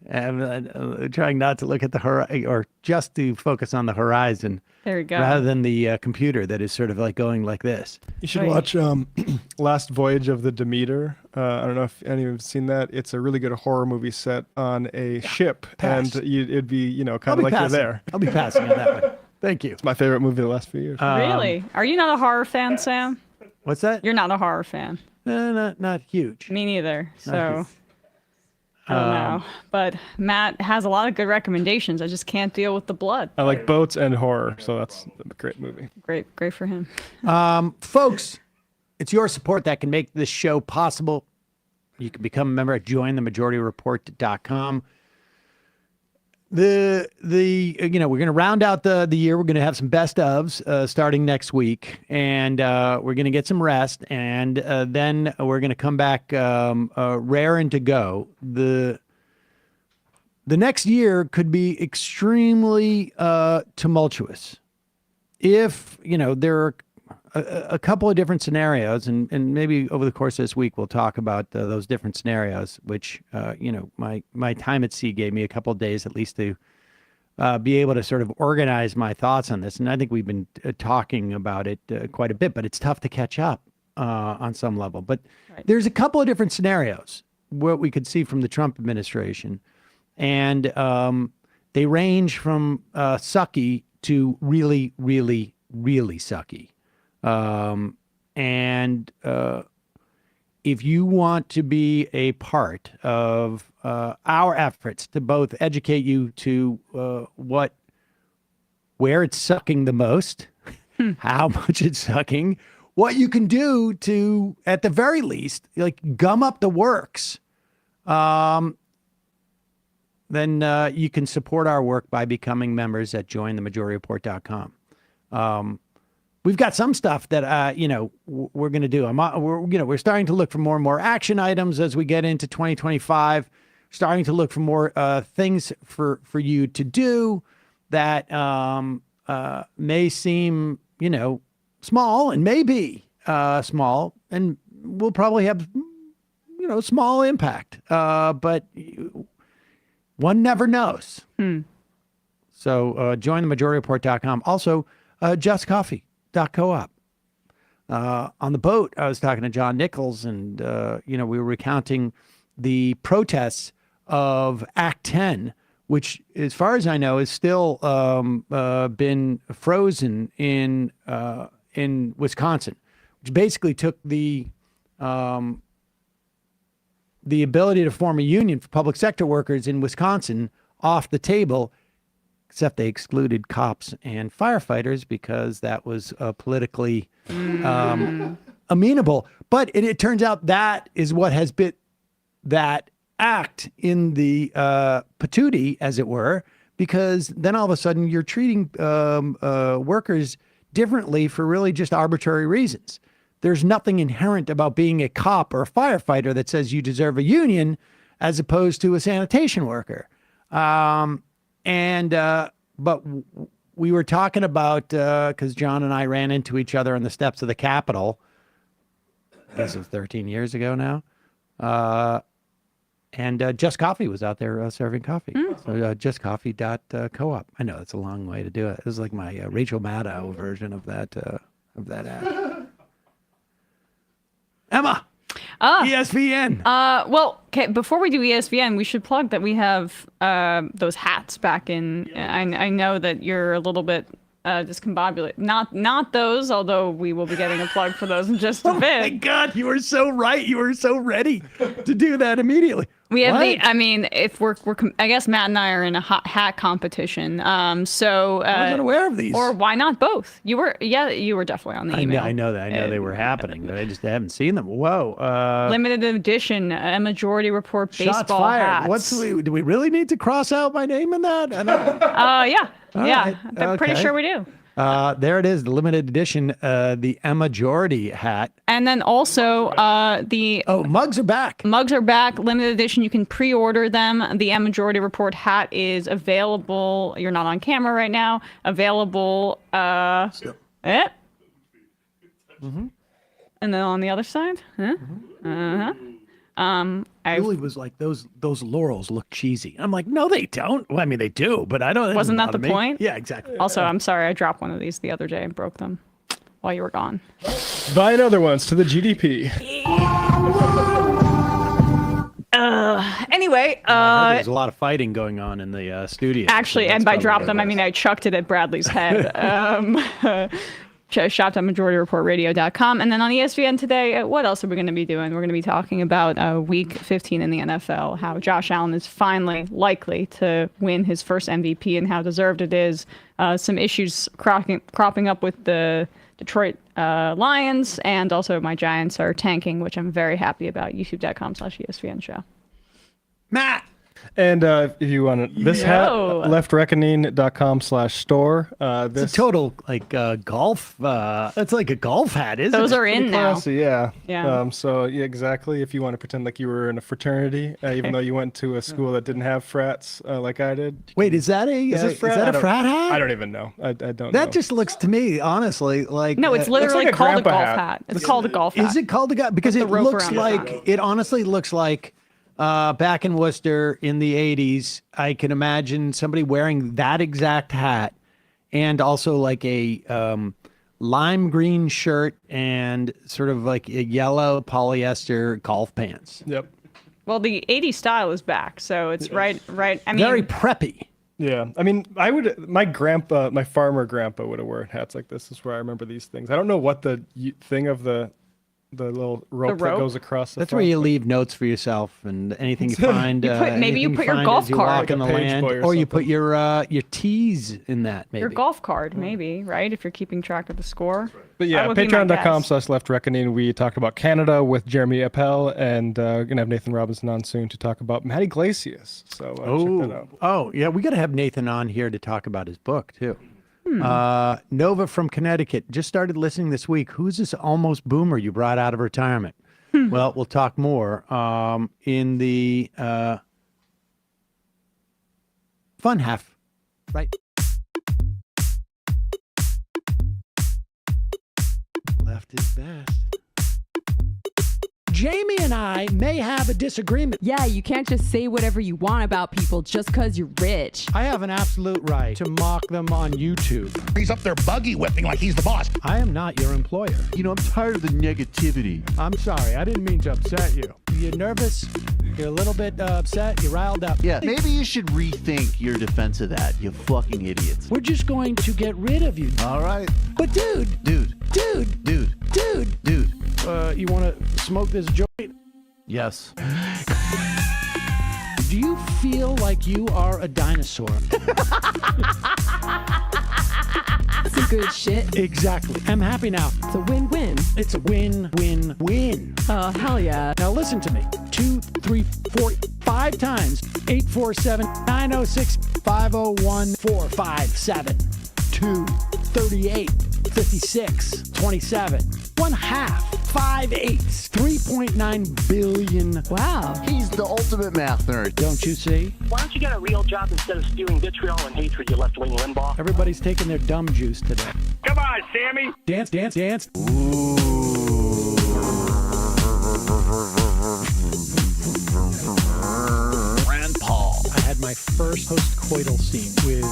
And trying not to look at the horizon, or just to focus on the horizon. There we go. Rather than the computer that is sort of like going like this. You should watch Last Voyage of the Demeter. I don't know if any of you have seen that. It's a really good horror movie set on a ship. Pass. And it'd be, kind of like you're there. I'll be passing on that one. Thank you. It's my favorite movie of the last few years. Really? Are you not a horror fan, Sam? What's that? You're not a horror fan. Not huge. Me neither. Not So huge. I don't know. But Matt has a lot of good recommendations. I just can't deal with the blood. I like boats and horror, so that's a great movie. Great for him. Folks, it's your support that can make this show possible. You can become a member at jointhemajorityreport.com. We're going to round out the year. We're going to have some best ofs starting next week, and we're going to get some rest, and then we're going to come back raring to go. The next year could be extremely tumultuous if there are a couple of different scenarios, and maybe over the course of this week we'll talk about those different scenarios, which my time at sea gave me a couple of days at least to be able to sort of organize my thoughts on this. And I think we've been talking about it quite a bit, but it's tough to catch up on some level. But there's a couple of different scenarios what we could see from the Trump administration, and they range from sucky to really, really, really sucky. And if you want to be a part of our efforts to both educate you to where it's sucking the most, how much it's sucking, what you can do to, at the very least, like gum up the works, then you can support our work by becoming members at jointhemajority.com. We've got some stuff that we're going to do. We're starting to look for more and more action items as we get into 2025. Starting to look for more things for you to do that may seem small and may be small, and will probably have small impact. But one never knows. So jointhemajority.com. Also, justcoffee.coop. On the boat, I was talking to John Nichols, and we were recounting the protests of Act 10, which, as far as I know, is still been frozen in Wisconsin, which basically took the ability to form a union for public sector workers in Wisconsin off the table, except they excluded cops and firefighters because that was politically amenable. But it turns out that is what has been that act in the patootie, as it were, because then all of a sudden you're treating workers differently for really just arbitrary reasons. There's nothing inherent about being a cop or a firefighter that says you deserve a union as opposed to a sanitation worker. But we were talking about, because John and I ran into each other on the steps of the Capitol, I guess it was 13 years ago now. And Just Coffee was out there serving coffee. So justcoffee.coop. I know it's a long way to do it. It was like my Rachel Maddow version of that ad. Emma, ESPN. Well, okay, before we do ESPN, we should plug that we have those hats back in. I know that you're a little bit discombobulated. Not those, although we will be getting a plug for those in just a bit. Oh my God, you were so right. You were so ready to do that immediately. We have if we're I guess Matt and I are in a hat competition. So I wasn't aware of these. Or why not both? You were definitely on the email. I know that. I know they were happening, but I just haven't seen them. Whoa. Limited edition, a Majority Report baseball shots fired. hats. Do we really need to cross out my name in that? Yeah. Right. I'm pretty sure we do. There it is, the limited edition, the Majority hat. And then also mugs are back. Mugs are back, limited edition. You can pre-order them. The Majority Report hat is available. You're not on camera right now. Available. Still. And then on the other side. Julie was like, those laurels look cheesy. I'm like, no, they don't. Well, I mean, they do, but I don't. Wasn't that the point? Yeah, exactly. Also, I'm sorry, I dropped one of these the other day and broke them while you were gone. Buy another ones to the GDP. Anyway, there's a lot of fighting going on in the studio. Actually, and by drop them, I mean I chucked it at Bradley's head. Shop.MajorityReportRadio.com. And then on ESPN today, what else are we going to be doing? We're going to be talking about week 15 in the NFL, how Josh Allen is finally likely to win his first MVP and how deserved it is. Some issues cropping up with the Detroit Lions, and also my Giants are tanking, which I'm very happy about. YouTube.com/ESPN show. Matt! And if you want this hat, leftreckoning.com/store. It's a total golf. It's like a golf hat, isn't it? Those are in now. Classy, yeah. Yeah. So yeah, exactly. If you want to pretend like you were in a fraternity, even though you went to a school that didn't have frats like I did. Wait, is that a frat hat? I don't even know. I don't know. That just looks to me, honestly, like no. It's literally like called a golf hat. hat. It's called a golf hat. Is it called a golf? Because it looks like it honestly looks like. Back in Worcester in the 80s, I can imagine somebody wearing that exact hat and also like a lime green shirt and sort of like a yellow polyester golf pants. Yep. Well, the 80s style is back, so it's right. I mean, Very preppy. Yeah, I mean, my farmer grandpa would have worn hats like this. Is where I remember these things. I don't know what the thing of the little rope that goes across the That's front, where you leave notes for yourself and anything you find. Maybe you anything put your find golf as you walk card. in the Like a page land, boy or or you something. put your teas in that. Maybe your golf card, maybe, right? If you're keeping track of the score. But yeah, That would be my guess. patreon.com/Left Reckoning. We talked about Canada with Jeremy Appel, and gonna have Nathan Robinson on soon to talk about Matt Iglesias. So check that out. Oh, yeah, we got to have Nathan on here to talk about his book too. Nova from Connecticut just started listening this week. Who's this almost boomer you brought out of retirement? Well, we'll talk more in the fun half, right? Left is best. Jamie and I may have a disagreement. Yeah, you can't just say whatever you want about people just because you're rich. I have an absolute right to mock them on YouTube. He's up there buggy whipping like he's the boss. I am not your employer. You know, I'm tired of the negativity. I'm sorry. I didn't mean to upset you. You're nervous. You're a little bit upset. You're riled up. Yeah, maybe you should rethink your defense of that, you fucking idiots. We're just going to get rid of you. All right. But dude, you want to smoke this joint? Yes. Do you feel like you are a dinosaur? Some good shit. Exactly. I'm happy now. It's a win-win. It's a win-win-win. Oh, hell yeah. Now listen to me. 2, 3, 4, 5 times. 847-906-501-457. 2, 38, 56, 27. 1/2. 5 eighths. 3.9 billion. Wow. He's the ultimate math nerd. Don't you see? Why don't you get a real job instead of spewing vitriol and hatred, you left-wing Limbaugh? Everybody's taking their dumb juice today. Come on, Sammy. Dance, dance, dance. Rand Paul. I had my first post-coital scene with